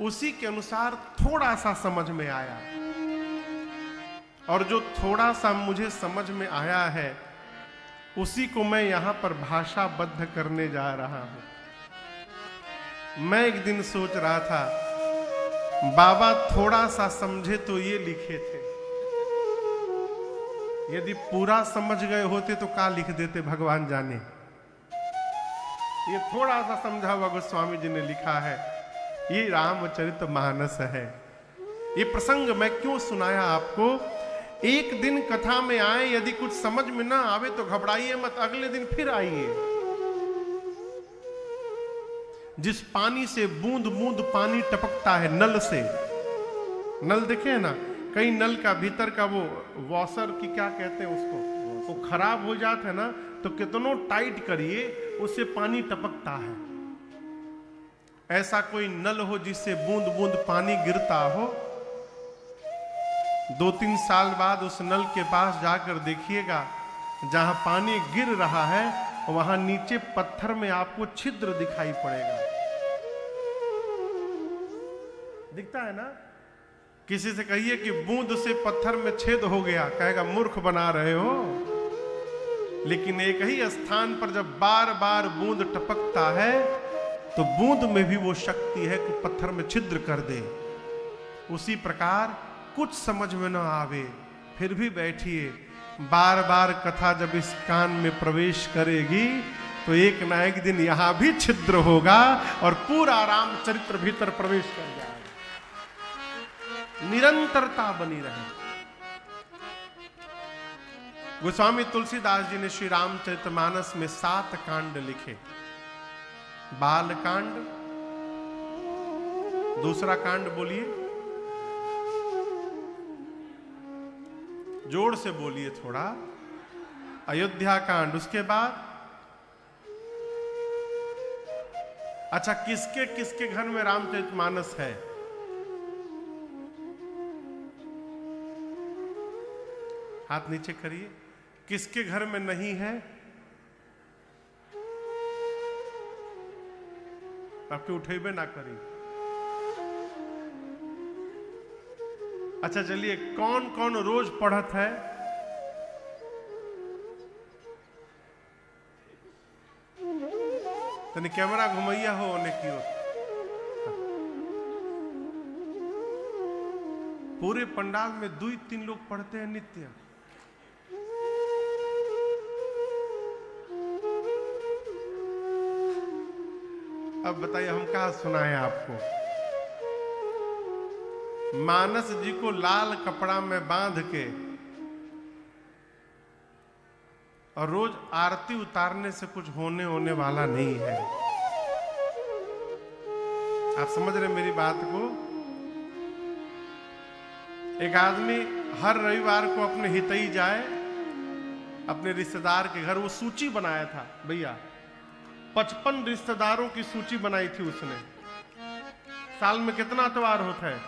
उसी के अनुसार थोड़ा सा समझ में आया, और जो थोड़ा सा मुझे समझ में आया है उसी को मैं यहां पर भाषाबद्ध करने जा रहा हूं। मैं एक दिन सोच रहा था, बाबा थोड़ा सा समझे तो ये लिखे थे, यदि पूरा समझ गए होते तो क्या लिख देते भगवान जाने। ये थोड़ा सा समझा हुआ गोस्वामी जी ने लिखा है, ये रामचरितमानस है। ये प्रसंग मैं क्यों सुनाया आपको? एक दिन कथा में आए, यदि कुछ समझ में ना आवे तो घबराइए मत, अगले दिन फिर आइए। जिस पानी से बूंद बूंद पानी टपकता है नल से, नल देखे ना, कई नल का भीतर का वो वॉशर की क्या कहते हैं उसको, वो खराब हो जाता है ना, तो कितनों टाइट करिए उससे पानी टपकता है। ऐसा कोई नल हो जिससे बूंद बूंद पानी गिरता हो, 2-3 साल बाद उस नल के पास जाकर देखिएगा, जहां पानी गिर रहा है वहां नीचे पत्थर में आपको छिद्र दिखाई पड़ेगा। दिखता है ना? किसी से कहिए कि बूंद से पत्थर में छेद हो गया, कहेगा मूर्ख बना रहे हो। लेकिन एक ही स्थान पर जब बार बार बूंद टपकता है तो बूंद में भी वो शक्ति है कि पत्थर में छिद्र कर दे। उसी प्रकार कुछ समझ में न आवे फिर भी बैठिए, बार बार कथा जब इस कान में प्रवेश करेगी तो एक ना एक दिन यहां भी छिद्र होगा और पूरा रामचरित्र भीतर प्रवेश कर जाएगा। निरंतरता बनी रहे। गोस्वामी तुलसीदास जी ने श्री रामचरितमानस में 7 कांड लिखे। बाल कांड, दूसरा कांड बोलिए, जोर से बोलिए थोड़ा, अयोध्या कांड। उसके बाद अच्छा, किसके किसके घर में रामचरितमानस है? हाथ नीचे करिए। किसके घर में नहीं है? आपके उठेबे ना करी। अच्छा चलिए, कौन कौन रोज पढ़त है? तनी कैमरा घुमैया हो ओने की ओर। पूरे पंडाल में 2-3 लोग पढ़ते हैं नित्य। अब बताइए हम कहा सुनाए आपको। मानस जी को लाल कपड़ा में बांध के और रोज आरती उतारने से कुछ होने वाला नहीं है। आप समझ रहे मेरी बात को? एक आदमी हर रविवार को अपने हितई जाए, अपने रिश्तेदार के घर। वो सूची बनाया था भैया, 55 रिश्तेदारों की सूची बनाई थी उसने। साल में कितना त्योहार होता है?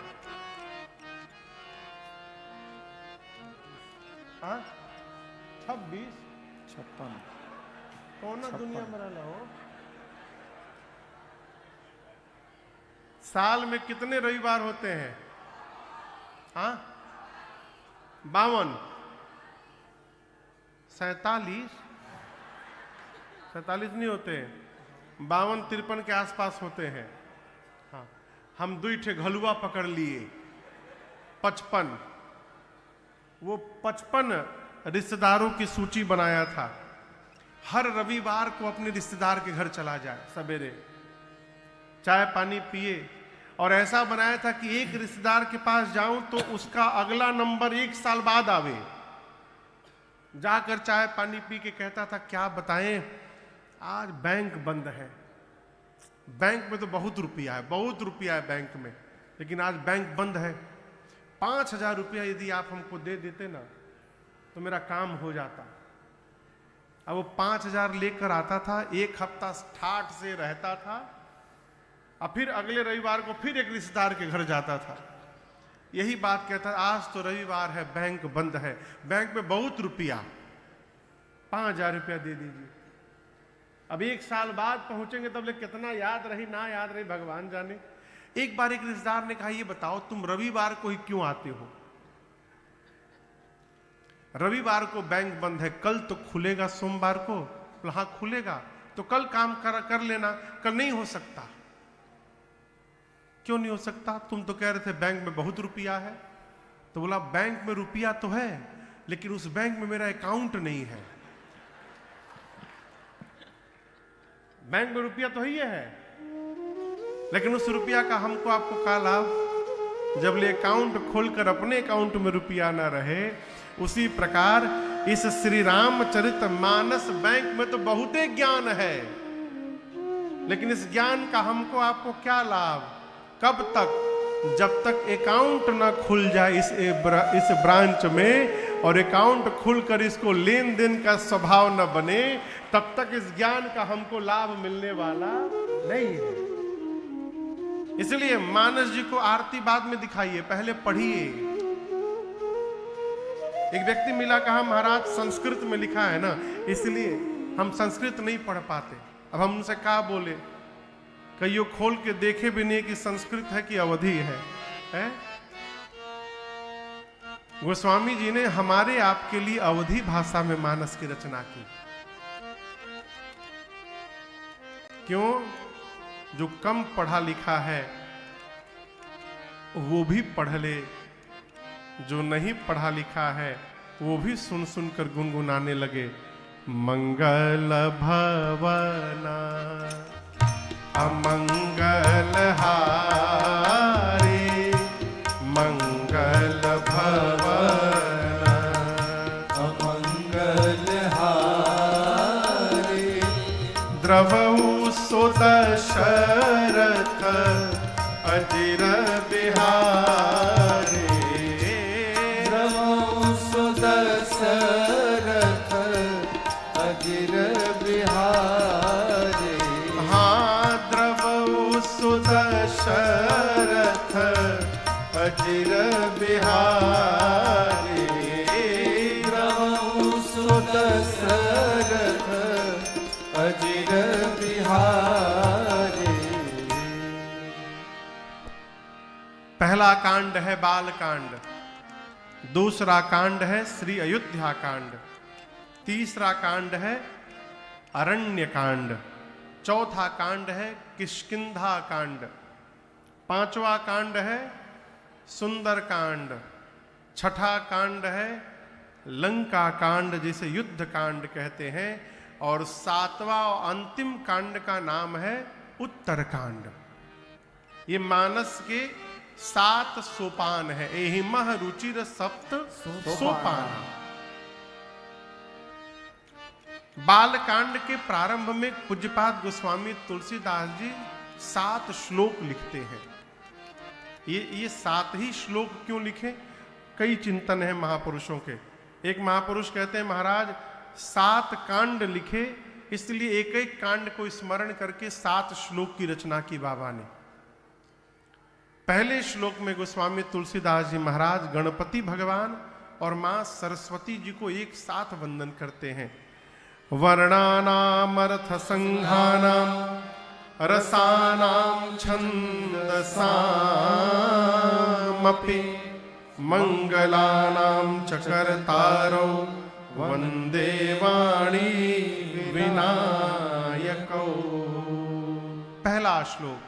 26 56 कौन दुनिया में रहना हो। साल में कितने रविवार होते हैं? 52 47 नहीं होते हैं, 52-53 के आसपास होते हैं। हाँ, हम 2 ठे घलुआ पकड़ लिए, 55। वो 55 रिश्तेदारों की सूची बनाया था। हर रविवार को अपने रिश्तेदार के घर चला जाए, सवेरे चाय पानी पिए। और ऐसा बनाया था कि एक रिश्तेदार के पास जाऊं तो उसका अगला नंबर 1 साल बाद आवे। जाकर चाय पानी पी के कहता था, क्या बताएं, आज बैंक बंद है। बैंक में तो बहुत रुपया है बैंक में, लेकिन आज बैंक बंद है। 5,000 रुपया यदि आप हमको दे देते ना तो मेरा काम हो जाता। अब वो 5,000 लेकर आता था, 1 हफ्ता ठाठ से रहता था और फिर अगले रविवार को फिर एक रिश्तेदार के घर जाता था, यही बात कहता, आज तो रविवार है, बैंक बंद है, बैंक में बहुत रुपया, 5,000 रुपया दे दीजिए। अब 1 साल बाद पहुंचेंगे तब ले कितना याद रही ना याद रही भगवान जाने। एक बार एक रिश्तेदार ने कहा, ये बताओ तुम रविवार को ही क्यों आते हो? रविवार को बैंक बंद है, कल तो खुलेगा सोमवार को। हाँ खुलेगा, तो कल काम कर लेना। कल नहीं हो सकता। क्यों नहीं हो सकता? तुम तो कह रहे थे बैंक में बहुत रुपया है। तो बोला बैंक में रुपया तो है, लेकिन उस बैंक में मेरा अकाउंट नहीं है। बैंक में रुपया तो ही है, लेकिन उस रुपया का हमको आपको क्या लाभ जब ले अकाउंट खोलकर अपने अकाउंट में रुपया ना रहे। उसी प्रकार इस श्री रामचरित मानस बैंक में तो बहुत ज्ञान है, लेकिन इस ज्ञान का हमको आपको क्या लाभ? कब तक? जब तक अकाउंट ना खुल जाए इस ब्रांच में और अकाउंट खुलकर इसको लेन देन का स्वभाव न बने, तब तक इस ज्ञान का हमको लाभ मिलने वाला नहीं है। इसलिए मानस जी को आरती बाद में दिखाइए, पहले पढ़िए। एक व्यक्ति मिला, कहा महाराज संस्कृत में लिखा है ना, इसलिए हम संस्कृत नहीं पढ़ पाते। अब हम उनसे क्या बोले? कईयों खोल के देखे भी नहीं कि संस्कृत है कि अवधि है? गोस्वामी जी ने हमारे आपके लिए अवधि भाषा में मानस की रचना की। क्यों? जो कम पढ़ा लिखा है वो भी पढ़ ले, जो नहीं पढ़ा लिखा है वो भी सुन सुन कर गुनगुनाने लगे। मंगल भवना अमंगल हारे, मंगल भवना अमंगल हारे, द्रवहु सो दशरथ अजिर बिहारे, द्रवहु सो दशरथ अजिर बिहारे। हाँ द्रवहु सो दशरथ अजिर बिहारे, द्रवहु सो दशरथ अजिर बिहारे। पहला कांड है बाल कांड, दूसरा कांड है श्री अयोध्या कांड, तीसरा कांड है अरण्य कांड, चौथा कांड है किष्किंधा कांड, पांचवा कांड है सुंदर कांड, छठा कांड है लंका कांड जिसे युद्ध कांड कहते हैं, और सातवां और अंतिम कांड का नाम है उत्तर कांड। ये मानस के 7 सोपान है। एहिमह रुचिर सप्त सोपान। बाल कांड के प्रारंभ में पूज्यपाद गोस्वामी तुलसीदास जी 7 श्लोक लिखते हैं। ये 7 ही श्लोक क्यों लिखे? कई चिंतन है महापुरुषों के। एक महापुरुष कहते हैं महाराज 7 कांड लिखे, इसलिए एक एक कांड को स्मरण करके 7 श्लोक की रचना की बाबा ने। पहले श्लोक में गोस्वामी तुलसीदास जी महाराज गणपति भगवान और मां सरस्वती जी को एक साथ वंदन करते हैं। वर्णानाम अर्थ संघानाम रसानाम छंदसामपि मंगलानाम चकरतारो वंदे वाणी विनायको। पहला श्लोक।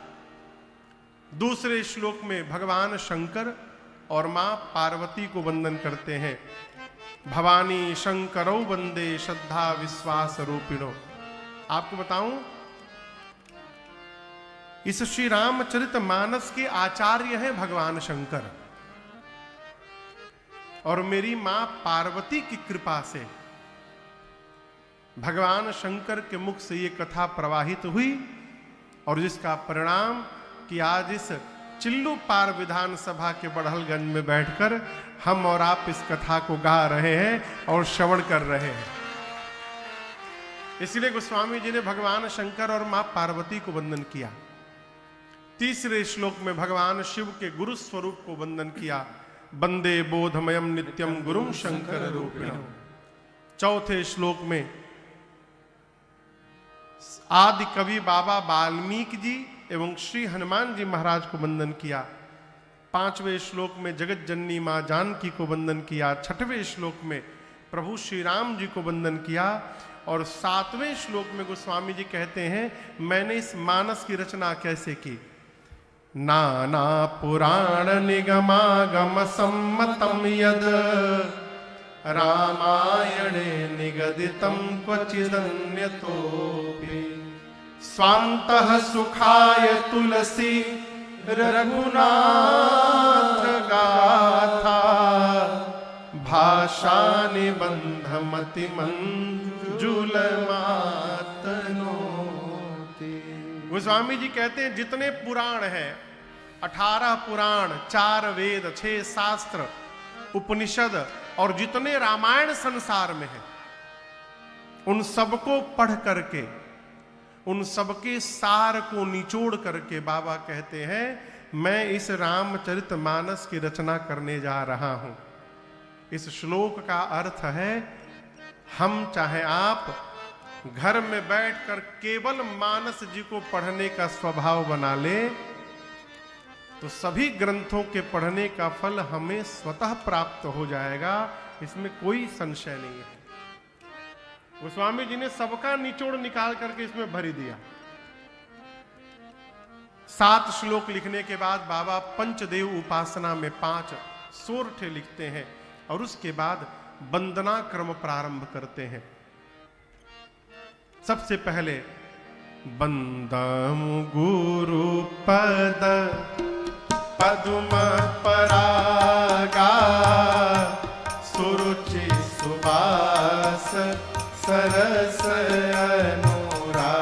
दूसरे श्लोक में भगवान शंकर और मां पार्वती को वंदन करते हैं। भवानी शंकरो वंदे श्रद्धा विश्वास रूपिणो। आपको बताऊं, इस श्री रामचरित मानस के आचार्य हैं भगवान शंकर, और मेरी मां पार्वती की कृपा से भगवान शंकर के मुख से ये कथा प्रवाहित हुई, और जिसका परिणाम कि आज इस चिल्लू पार विधानसभा के बड़हलगंज में बैठकर हम और आप इस कथा को गा रहे हैं और श्रवण कर रहे हैं। इसलिए गोस्वामी जी ने भगवान शंकर और मां पार्वती को वंदन किया। तीसरे श्लोक में भगवान शिव के गुरु स्वरूप को वंदन किया, वंदे बोधमयम नित्यम गुरुम शंकर रूपिणम। चौथे श्लोक में आदि कवि बाबा वाल्मीकि जी एवं श्री हनुमान जी महाराज को वंदन किया। पांचवें श्लोक में जगत जननी मां जानकी को वंदन किया। छठवें श्लोक में प्रभु श्री राम जी को वंदन किया। और सातवें श्लोक में गोस्वामी जी कहते हैं, मैंने इस मानस की रचना कैसे की। नाना पुराण निगमागम सम्मतम यद रामायणे निगदितं क्वचिदन्यतोऽपि स्वान्तः सुखाय तुलसी रघुनाथ गाथा भाषा निबंध मति मंजुल मातनोति। गोस्वामी जी कहते हैं जितने पुराण हैं, 18 पुराण, 4 वेद, 6 शास्त्र, उपनिषद और जितने रामायण संसार में है, उन सबको पढ़ करके, उन सबके सार को निचोड़ करके बाबा कहते हैं, मैं इस रामचरितमानस की रचना करने जा रहा हूं। इस श्लोक का अर्थ है, हम चाहे आप घर में बैठकर केवल मानस जी को पढ़ने का स्वभाव बना ले, तो सभी ग्रंथों के पढ़ने का फल हमें स्वतः प्राप्त हो जाएगा, इसमें कोई संशय नहीं है। गोस्वामी जी ने सबका निचोड़ निकाल करके इसमें भरी दिया। 7 श्लोक लिखने के बाद बाबा पंचदेव उपासना में 5 सोरठे लिखते हैं और उसके बाद वंदना क्रम प्रारंभ करते हैं। सबसे पहले वंदम गुरु पद पद्म परागा सुरुचि सुबास सरस अनुरागा।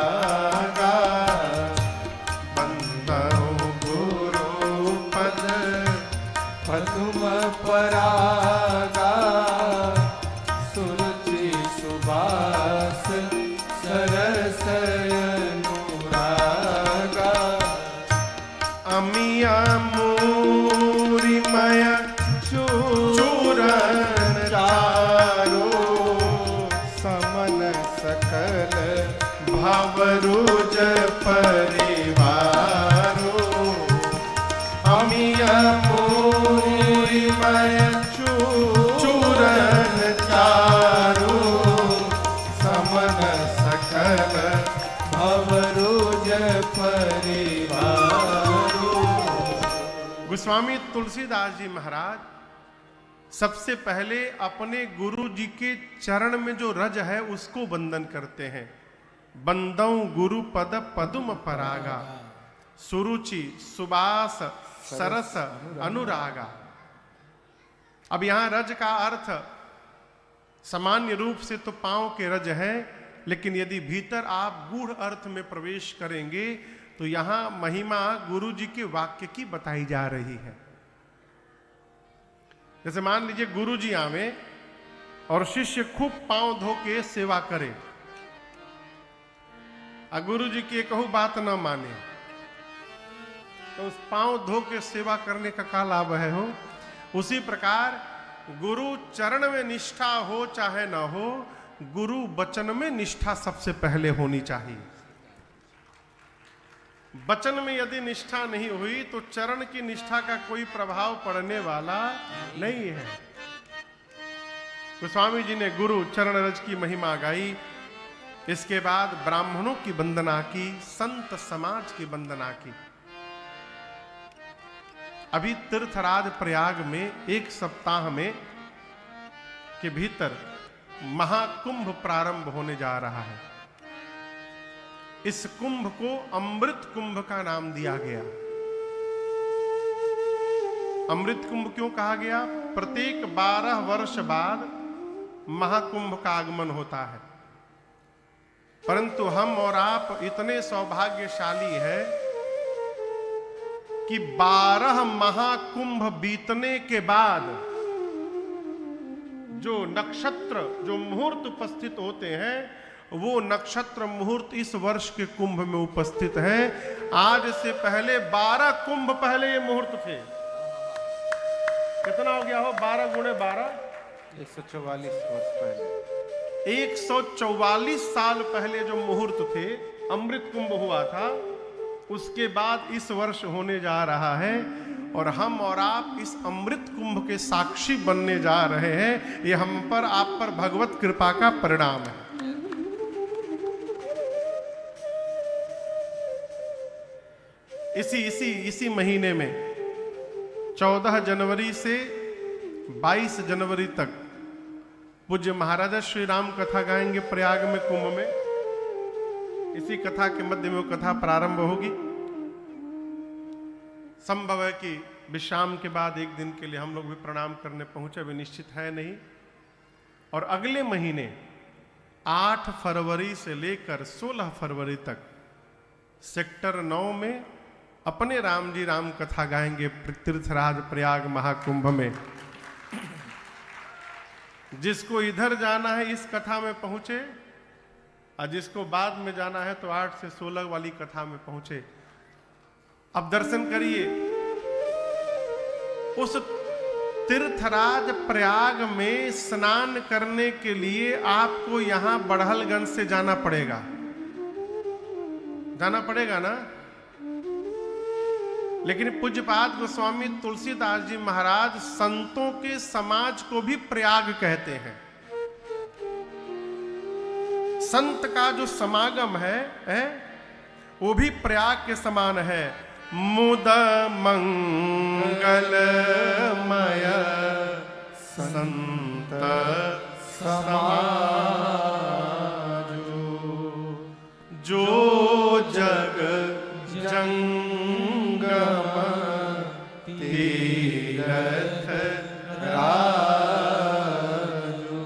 वंदम गुरु पद पद्म परागा सुरुचि सुबास सरस अनुरागा। अमिया मूरिमय चूरन चारो समन सकल भवरुज परिवारो। अमिया मूरिमय चूरन चारो समन सकल भवरुज परिवारो। गोस्वामी तुलसीदास जी महाराज सबसे पहले अपने गुरु जी के चरण में जो रज है उसको वंदन करते हैं। वंदौ गुरु पद पद्म परागा सुरुचि सुबास सरस अनुरागा। अब यहां रज का अर्थ सामान्य रूप से तो पांव के रज है, लेकिन यदि भीतर आप गूढ़ अर्थ में प्रवेश करेंगे तो यहां महिमा गुरु जी के वाक्य की बताई जा रही है। जैसे मान लीजिए गुरु जी आवे और शिष्य खूब पांव धो के सेवा करे, और गुरु जी की कहू बात न माने, तो उस पांव धो के सेवा करने का क्या लाभ है हो। उसी प्रकार गुरु चरण में निष्ठा हो चाहे न हो, गुरु वचन में निष्ठा सबसे पहले होनी चाहिए। वचन में यदि निष्ठा नहीं हुई तो चरण की निष्ठा का कोई प्रभाव पड़ने वाला नहीं है। गोस्वामी जी ने गुरु चरण रज की महिमा गाई, इसके बाद ब्राह्मणों की वंदना की, संत समाज की वंदना की। अभी तीर्थराज प्रयाग में 1 सप्ताह में के भीतर महाकुंभ प्रारंभ होने जा रहा है। इस कुंभ को अमृत कुंभ का नाम दिया गया। अमृत कुंभ क्यों कहा गया? प्रत्येक 12 वर्ष बाद महाकुंभ का आगमन होता है, परंतु हम और आप इतने सौभाग्यशाली हैं कि 12 महाकुंभ बीतने के बाद जो नक्षत्र, जो मुहूर्त उपस्थित होते हैं, वो नक्षत्र मुहूर्त इस वर्ष के कुंभ में उपस्थित हैं। आज से पहले 12 कुंभ पहले ये मुहूर्त थे। कितना हो गया हो? 12 गुणे 12, 144 वर्ष पहले, 144 साल पहले जो मुहूर्त थे, अमृत कुंभ हुआ था, उसके बाद इस वर्ष होने जा रहा है। और हम और आप इस अमृत कुंभ के साक्षी बनने जा रहे हैं। ये हम पर, आप पर भगवत कृपा का परिणाम है। इसी महीने में 14 जनवरी से 22 जनवरी तक पूज्य महाराजा श्री राम कथा गाएंगे प्रयाग में, कुंभ में। इसी कथा के मध्य में वो कथा प्रारंभ होगी। संभव है कि विश्राम के बाद एक दिन के लिए हम लोग भी प्रणाम करने पहुंचे, वे निश्चित है नहीं। और अगले महीने 8 फरवरी से लेकर 16 फरवरी तक सेक्टर 9 में अपने राम जी राम कथा गाएंगे तीर्थराज प्रयाग महाकुंभ में। जिसको इधर जाना है इस कथा में पहुंचे, और जिसको बाद में जाना है तो 8 से 16 वाली कथा में पहुंचे। अब दर्शन करिए, उस तीर्थराज प्रयाग में स्नान करने के लिए आपको यहां बड़हलगंज से जाना पड़ेगा ना। लेकिन पूज्यपाद गोस्वामी तुलसीदास जी महाराज संतों के समाज को भी प्रयाग कहते हैं। संत का जो समागम है वो भी प्रयाग के समान है। मुद मंगलमय संत समाजो, जो जग जंगम तीरथ राजो।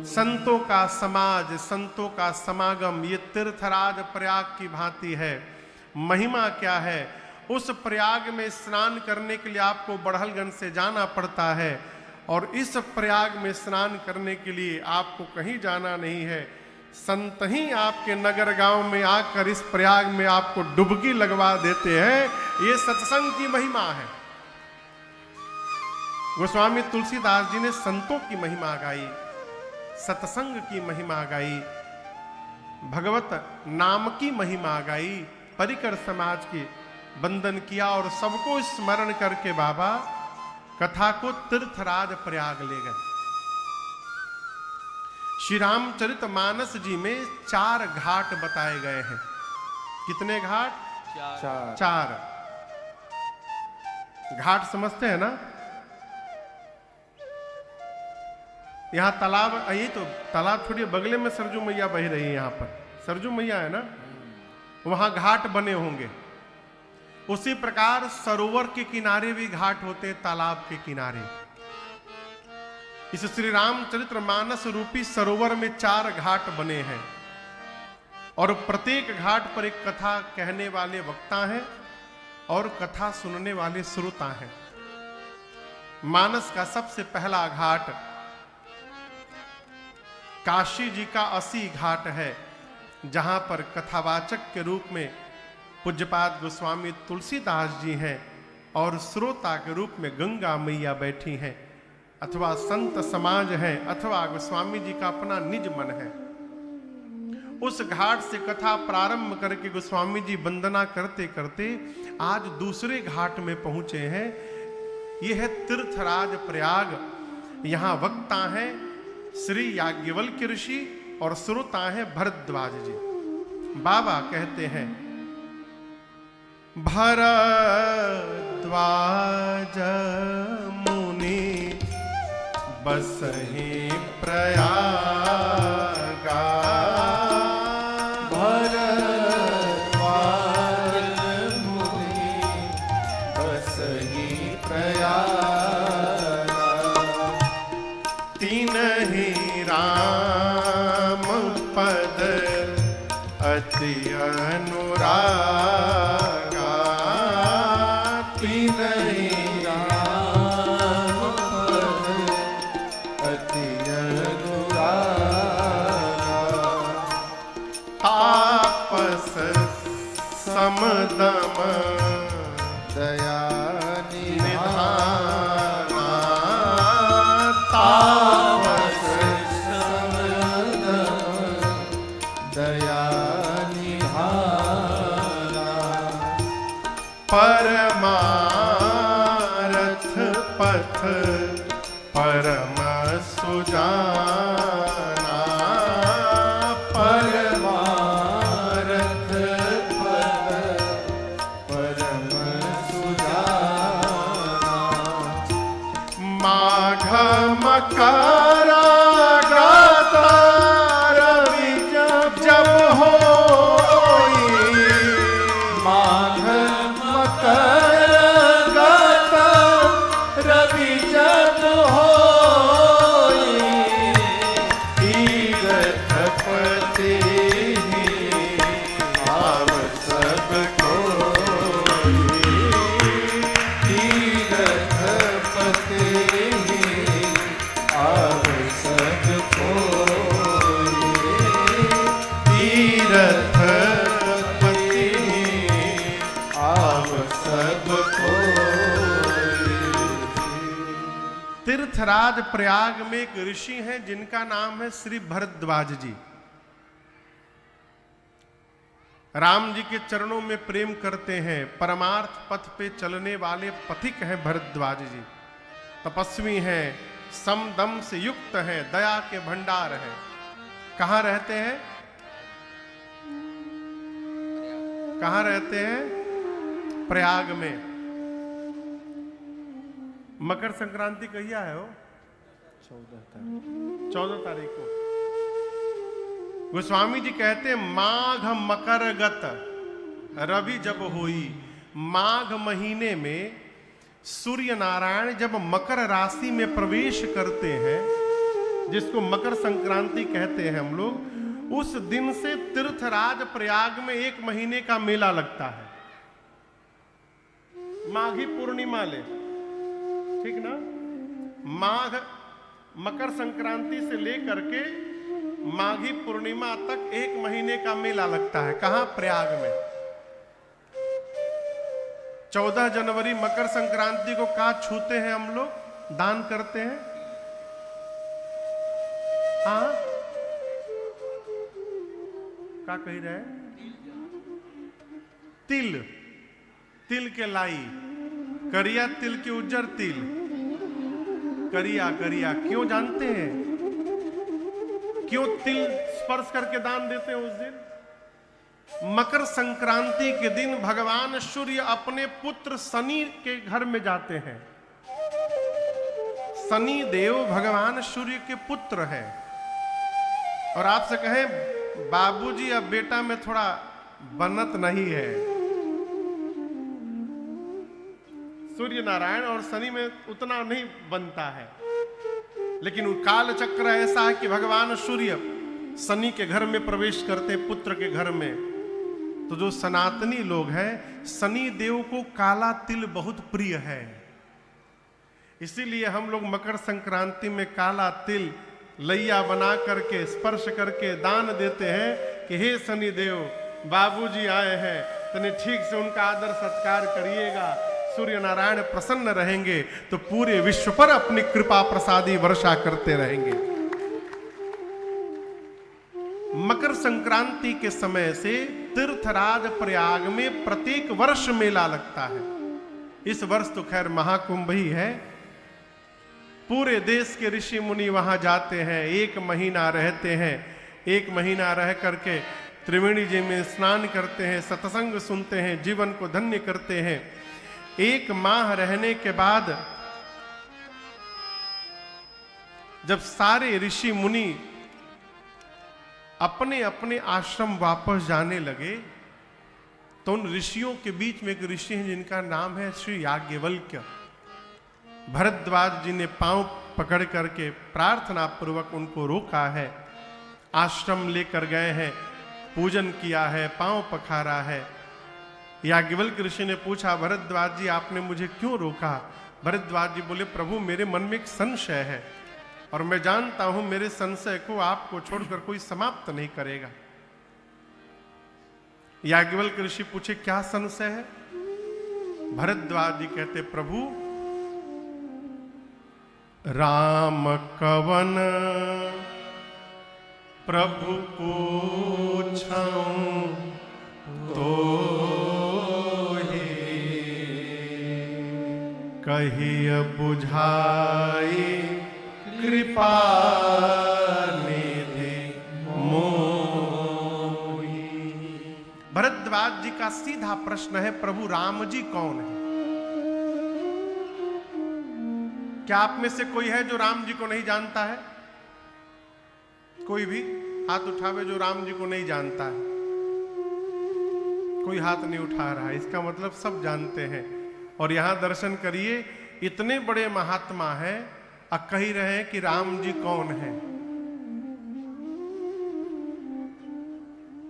संतों का समाज, संतों का समागम, ये तीर्थराज प्रयाग की भांति है। महिमा क्या है? उस प्रयाग में स्नान करने के लिए आपको बड़हलगंज से जाना पड़ता है, और इस प्रयाग में स्नान करने के लिए आपको कहीं जाना नहीं है। संत ही आपके नगर गांव में आकर इस प्रयाग में आपको डुबकी लगवा देते हैं। ये सत्संग की महिमा है। गोस्वामी तुलसीदास जी ने संतों की महिमा गाई, सत्संग की महिमा गाई, भगवत नाम की महिमा गाई, परिकर समाज की वंदन किया, और सबको स्मरण करके बाबा कथा को तीर्थराज प्रयाग ले गए। श्री रामचरितमानस जी में 4 घाट बताए गए हैं। कितने घाट? 4 घाट समझते हैं ना? यहां तालाब, यही तो तालाब थोड़ी बगले में सरजू मैया बह रही है। यहां पर सरजू मैया है ना, वहां घाट बने होंगे। उसी प्रकार सरोवर के किनारे भी घाट होते हैं, तालाब के किनारे। इस श्री रामचरितमानस रूपी सरोवर में 4 घाट बने हैं, और प्रत्येक घाट पर एक कथा कहने वाले वक्ता हैं और कथा सुनने वाले श्रोता हैं। मानस का सबसे पहला घाट काशी जी का 80 घाट है, जहां पर कथावाचक के रूप में पूज्यपाद गोस्वामी तुलसीदास जी हैं, और श्रोता के रूप में गंगा मैया बैठी हैं, अथवा संत समाज है, अथवा गोस्वामी जी का अपना निज मन है। उस घाट से कथा प्रारंभ करके गोस्वामी जी वंदना करते करते आज दूसरे घाट में पहुंचे हैं। यह है तीर्थराज प्रयाग। यहाँ वक्ता हैं श्री याज्ञवल्क्य ऋषि और श्रोता हैं भरद्वाज जी। बाबा कहते हैं, भरद्वाज मुनि बसहि प्रयागा, भरद्वाज मुनि बसहि प्रयागा, तीनहि राम पद अति अनुरागा, तीनहि राम पद अति अनुरागा। पथ परम सुजाना, परमारथ पद परम सुजाना। माघ मकरा गाता रवि जब होई, माघ मकर गाता रवि जब होई, तीर्थपति आव सब कोई, तीर्थपति आव सब कोई, तीर्थपति आव सब कोई। तीर्थराज प्रयाग में एक ऋषि हैं जिनका नाम है श्री भरद्वाज जी। राम जी के चरणों में प्रेम करते हैं, परमार्थ पथ पे चलने वाले पथिक हैं भरद्वाज जी। तपस्वी हैं, समदम से युक्त हैं, दया के भंडार हैं। कहां रहते हैं? कहां रहते हैं? प्रयाग में। मकर संक्रांति कहिया है वो? 14 तारीख को। गोस्वामी जी कहते हैं माघ मकर गत रवि जब होई। माघ महीने में सूर्य नारायण जब मकर राशि में प्रवेश करते हैं, जिसको मकर संक्रांति कहते हैं हम लोग, उस दिन से तीर्थराज प्रयाग में 1 महीने का मेला लगता है। माघी पूर्णिमा ले, ठीक ना? माघ मकर संक्रांति से लेकर के माघी पूर्णिमा तक 1 महीने का मेला लगता है। कहां? प्रयाग में। 14 जनवरी मकर संक्रांति को कहा छूते हैं हम लोग, दान करते हैं। हाँ, क्या कह रहे हैं? तिल, तिल के लाई, करिया तिल के उज्जर तिल, करिया करिया। क्यों जानते हैं? क्यों तिल स्पर्श करके दान देते हैं उस दिन? मकर संक्रांति के दिन भगवान सूर्य अपने पुत्र शनि के घर में जाते हैं। शनि देव भगवान सूर्य के पुत्र हैं। और आपसे कहें बाबूजी अब बेटा में थोड़ा बनत नहीं है। सूर्य नारायण और शनि में उतना नहीं बनता है, लेकिन काल चक्र ऐसा है कि भगवान सूर्य शनि के घर में प्रवेश करते, पुत्र के घर में। तो जो सनातनी लोग हैं, शनि देव को काला तिल बहुत प्रिय है। इसीलिए हम लोग मकर संक्रांति में काला तिल लैया बना करके स्पर्श करके दान देते हैं कि हे शनि देव, बाबूजी आए हैं, तने ठीक से उनका आदर सत्कार करिएगा। सूर्य नारायण प्रसन्न रहेंगे तो पूरे विश्व पर अपनी कृपा प्रसादी वर्षा करते रहेंगे। मकर संक्रांति के समय से तीर्थराज प्रयाग में प्रत्येक वर्ष मेला लगता है। इस वर्ष तो खैर महाकुंभ ही है। पूरे देश के ऋषि मुनि वहां जाते हैं, 1 महीना रहते हैं। 1 महीना रह करके त्रिवेणी जी में स्नान करते हैं, सत्संग सुनते हैं, जीवन को धन्य करते हैं। 1 माह रहने के बाद जब सारे ऋषि मुनि अपने अपने आश्रम वापस जाने लगे, तो उन ऋषियों के बीच में एक ऋषि हैं जिनका नाम है श्री याज्ञवल्क्य। भरद्वाज जी ने पांव पकड़ करके प्रार्थना पूर्वक उनको रोका है, आश्रम लेकर गए हैं, पूजन किया है, पांव पखारा है। याज्ञवल्क्य ऋषि ने पूछा, भरद्वाज जी आपने मुझे क्यों रोका? भरद्वाज जी बोले, प्रभु मेरे मन में एक संशय है और मैं जानता हूं मेरे संशय को आपको छोड़कर कोई समाप्त नहीं करेगा। याज्ञवल्क्य ऋषि पूछे, क्या संशय है? भरद्वाज जी कहते, प्रभु राम कवन प्रभु पूछऊं तो कहिय बुझाई कृपा निधि मोहि। भरद्वाज जी का सीधा प्रश्न है, प्रभु राम जी कौन है? क्या आप में से कोई है जो राम जी को नहीं जानता है? कोई भी हाथ उठावे जो राम जी को नहीं जानता है। कोई हाथ नहीं उठा रहा है, इसका मतलब सब जानते हैं। और यहां दर्शन करिए, इतने बड़े महात्मा हैं और कह रहे हैं कि राम जी कौन है।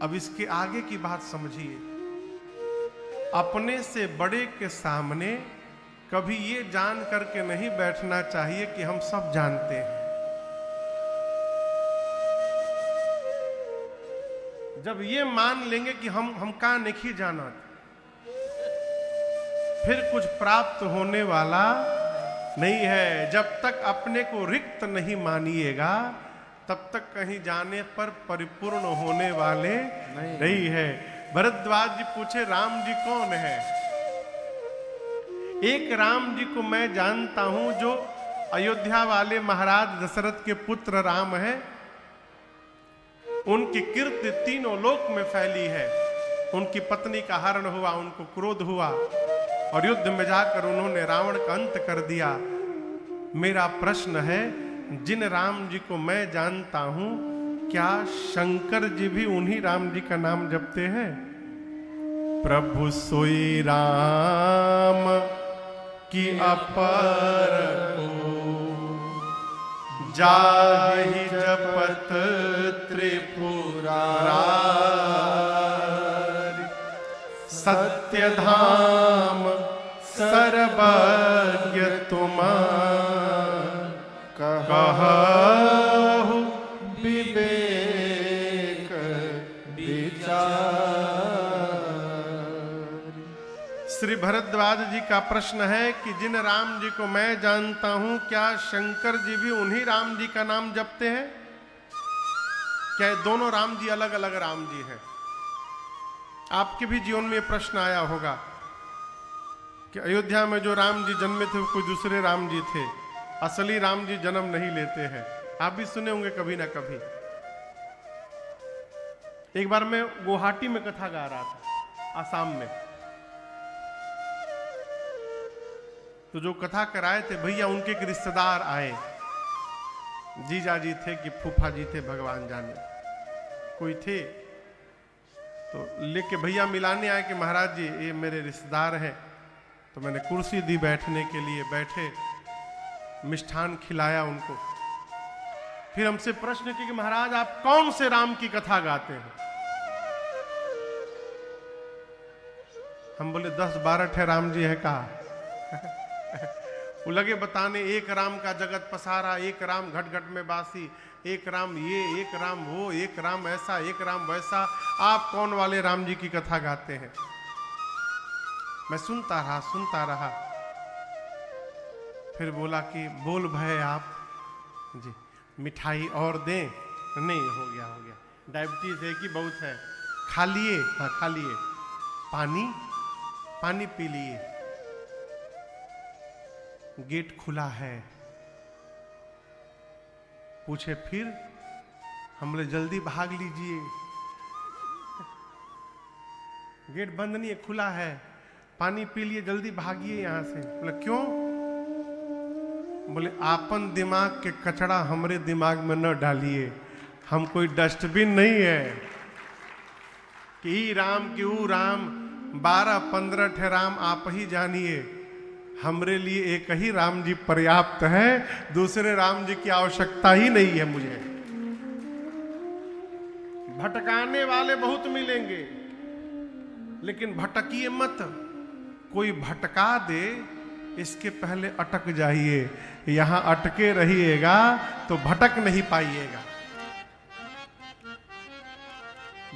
अब इसके आगे की बात समझिए। अपने से बड़े के सामने कभी ये जान करके नहीं बैठना चाहिए कि हम सब जानते हैं। जब ये मान लेंगे कि हम का नहीं जाना, फिर कुछ प्राप्त होने वाला नहीं है। जब तक अपने को रिक्त नहीं मानिएगा, तब तक कहीं जाने पर परिपूर्ण होने वाले नहीं है। भरद्वाज जी पूछे राम जी कौन है? एक राम जी को मैं जानता हूं जो अयोध्या वाले महाराज दशरथ के पुत्र राम है। उनकी कीर्ति तीनों लोक में फैली है। उनकी पत्नी का हरण हुआ, उनको क्रोध हुआ और युद्ध में जाकर उन्होंने रावण का अंत कर दिया। मेरा प्रश्न है, जिन राम जी को मैं जानता हूं, क्या शंकर जी भी उन्हीं राम जी का नाम जपते हैं? प्रभु सोई राम की अपर जाहि जपत त्रिपुरारि, सत्य धाम सर्वज्ञ तुम कहु विवेक विचार। श्री भरद्वाज जी का प्रश्न है कि जिन राम जी को मैं जानता हूं, क्या शंकर जी भी उन्हीं राम जी का नाम जपते हैं? क्या ये दोनों राम जी अलग अलग राम जी हैं? आपके भी जीवन में प्रश्न आया होगा कि अयोध्या में जो राम जी जन्मे थे वो कोई दूसरे राम जी थे, असली राम जी जन्म नहीं लेते हैं। आप भी सुने होंगे कभी ना कभी। एक बार मैं गुवाहाटी में कथा गा रहा था, आसाम में। तो जो कथा कराए थे भैया, उनके एक रिश्तेदार आए। जीजा जी थे कि फूफा जी थे, भगवान जाने कोई थे। तो लेके भैया मिलाने आए कि महाराज जी ये मेरे रिश्तेदार हैं। तो मैंने कुर्सी दी बैठने के लिए, बैठे, मिष्ठान खिलाया उनको। फिर हमसे प्रश्न किया कि महाराज आप कौन से राम की कथा गाते हैं? हम बोले 10-12 ठे राम जी है कहा। वो लगे बताने, एक राम का जगत पसारा, एक राम घट घट में बासी, एक राम ये, एक राम वो, एक राम ऐसा, एक राम वैसा। आप कौन वाले राम जी की कथा गाते हैं? मैं सुनता रहा। फिर बोला कि बोल भय आप जी, मिठाई और दें? नहीं, हो गया। डायबिटीज है कि बहुत है, खा लिए? हाँ खा लिए। पानी पी लिए। गेट खुला है। पूछे फिर? हम बोले जल्दी भाग लीजिए, गेट बंद नहीं है, खुला है। पानी पी लिए, जल्दी भागिए यहां से। बोले क्यों? बोले आपन दिमाग के कचड़ा हमरे दिमाग में न डालिए, हम कोई डस्टबिन नहीं है कि ई राम की ऊ राम, 12-15 ठे राम आप ही जानिए। हमरे लिए एक ही राम जी पर्याप्त है, दूसरे राम जी की आवश्यकता ही नहीं है मुझे। भटकाने वाले बहुत मिलेंगे, लेकिन भटकिए मत। कोई भटका दे, इसके पहले अटक जाइए। यहां अटके रहिएगा तो भटक नहीं पाइएगा।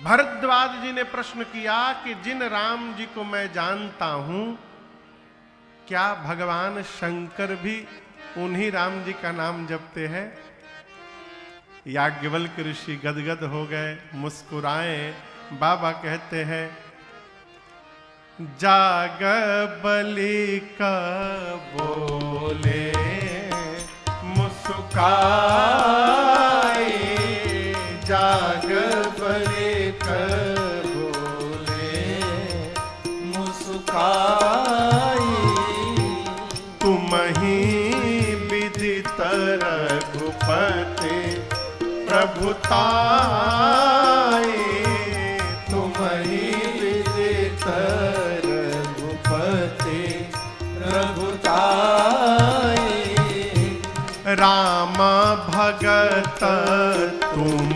भरद्वाज जी ने प्रश्न किया कि जिन राम जी को मैं जानता हूं, क्या भगवान शंकर भी उन्हीं राम जी का नाम जपते हैं? याज्ञवल्क्य ऋषि गदगद हो गए, मुस्कुराए। बाबा कहते हैं जाग बलि का बोले मुस्काए, जाग बलि का बोले मुस्काए। तुम ही विदित रघुपति प्रभुताए, तुम ही विदित रघुपति प्रभुताए। राम भगत तुम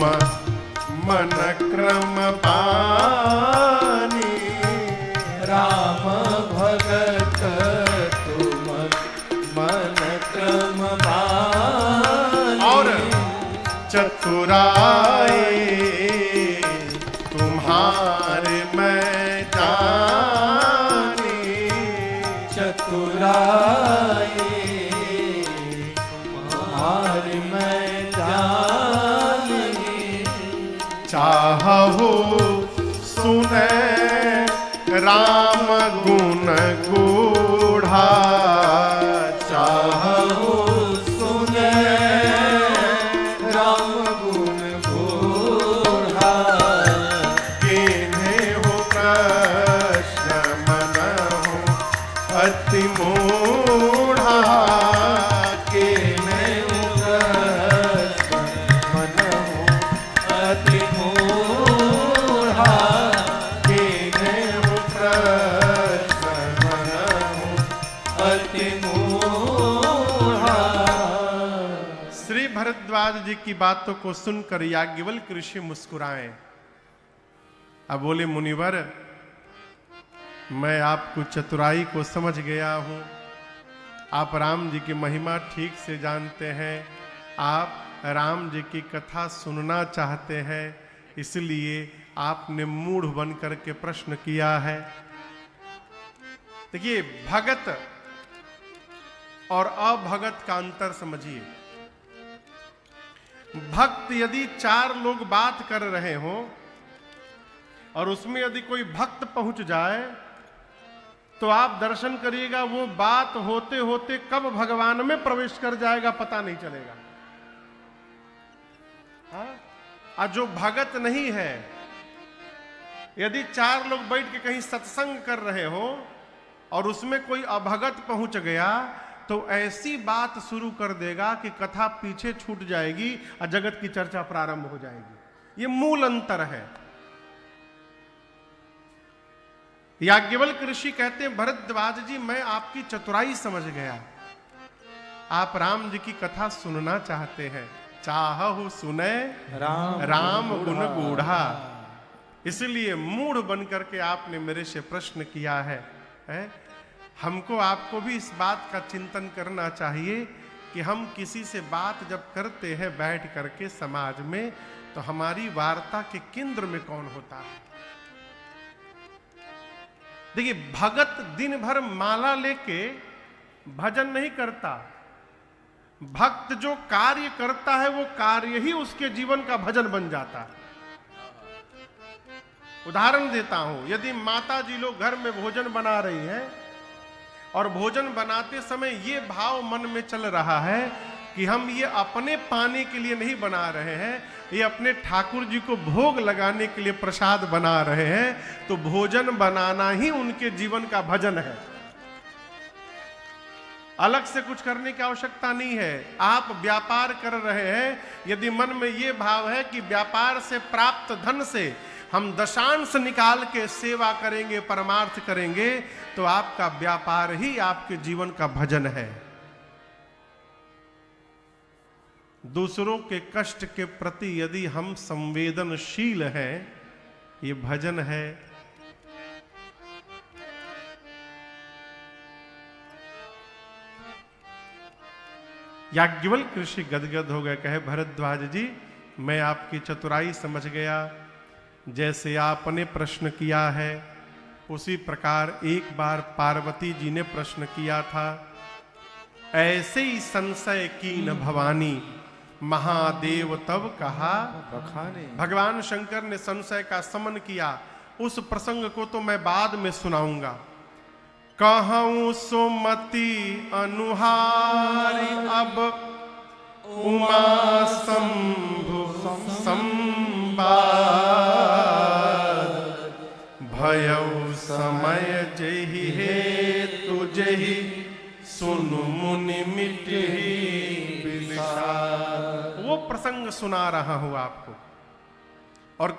मन क्रम पानी, राम भगत तुम मन क्रम पानी। और चतुराई तुम्हारे मैं जानी, चतुराई तुम्हारी मैं जानी। चाहु सुने राम गुण गूढ़ा, चाहु सुने राम गुण गूढ़ा। किन्हीं हो कृष्ण मन हो अति मूढ़ा, किन्हीं हो कृष्ण मन हो अति मूढ़ा। किन्हीं हो कृष्ण मन हो अति मूढ़ा। श्री भरद्वाज जी की बातों को सुनकर याज्ञवल्क्य ऋषि मुस्कुराए। अब बोले, मुनिवर मैं आपको चतुराई को समझ गया हूं, आप राम जी की महिमा ठीक से जानते हैं, आप राम जी की कथा सुनना चाहते हैं, इसलिए आपने मूढ़ बन करके प्रश्न किया है। देखिए, भगत और अभगत का अंतर समझिए। भक्त यदि 4 लोग बात कर रहे हो और उसमें यदि कोई भक्त पहुंच जाए तो आप दर्शन करिएगा, वो बात होते होते कब भगवान में प्रवेश कर जाएगा पता नहीं चलेगा। हाँ? और जो भगत नहीं है, यदि 4 लोग बैठ के कहीं सत्संग कर रहे हो और उसमें कोई अभगत पहुंच गया तो ऐसी बात शुरू कर देगा कि कथा पीछे छूट जाएगी और जगत की चर्चा प्रारंभ हो जाएगी। ये मूल अंतर है। याज्ञवल्क्य ऋषि कहते हैं, भरद्वाज जी मैं आपकी चतुराई समझ गया, आप राम जी की कथा सुनना चाहते हैं। चाहु सुने राम गुण गूढ़ा, इसलिए मूढ़ बन करके आपने मेरे से प्रश्न किया है? हमको आपको भी इस बात का चिंतन करना चाहिए कि हम किसी से बात जब करते हैं बैठ करके समाज में, तो हमारी वार्ता के केंद्र में कौन होता है। देखिए, भगत दिन भर माला लेके भजन नहीं करता, भक्त जो कार्य करता है वो कार्य ही उसके जीवन का भजन बन जाता है। उदाहरण देता हूं, यदि माता जी लोग घर में भोजन बना रही हैं और भोजन बनाते समय ये भाव मन में चल रहा है कि हम ये अपने पाने के लिए नहीं बना रहे हैं, ये अपने ठाकुर जी को भोग लगाने के लिए प्रसाद बना रहे हैं, तो भोजन बनाना ही उनके जीवन का भजन है। अलग से कुछ करने की आवश्यकता नहीं है। आप व्यापार कर रहे हैं, यदि मन में ये भाव है कि व्यापार से प्राप्त धन से हम दशांश निकाल के सेवा करेंगे, परमार्थ करेंगे, तो आपका व्यापार ही आपके जीवन का भजन है। दूसरों के कष्ट के प्रति यदि हम संवेदनशील हैं, ये भजन है। याज्ञवल्क्य ऋषि गदगद हो गए, कहे भरद्वाज जी मैं आपकी चतुराई समझ गया, जैसे आपने प्रश्न किया है उसी प्रकार एक बार पार्वती जी ने प्रश्न किया था। ऐसे ही संशय कीन भवानी, महादेव तब कहा बखाने। भगवान शंकर ने संशय का समन किया उस प्रसंग को तो मैं बाद में सुनाऊंगा। कहूं सुमति अनुहारी अब उमा शंभु संवाद, भयउ समय जहि हेतु जहि सुनु मुनि मिटहि विषाद। वो प्रसंग सुना रहा हूं आपको। और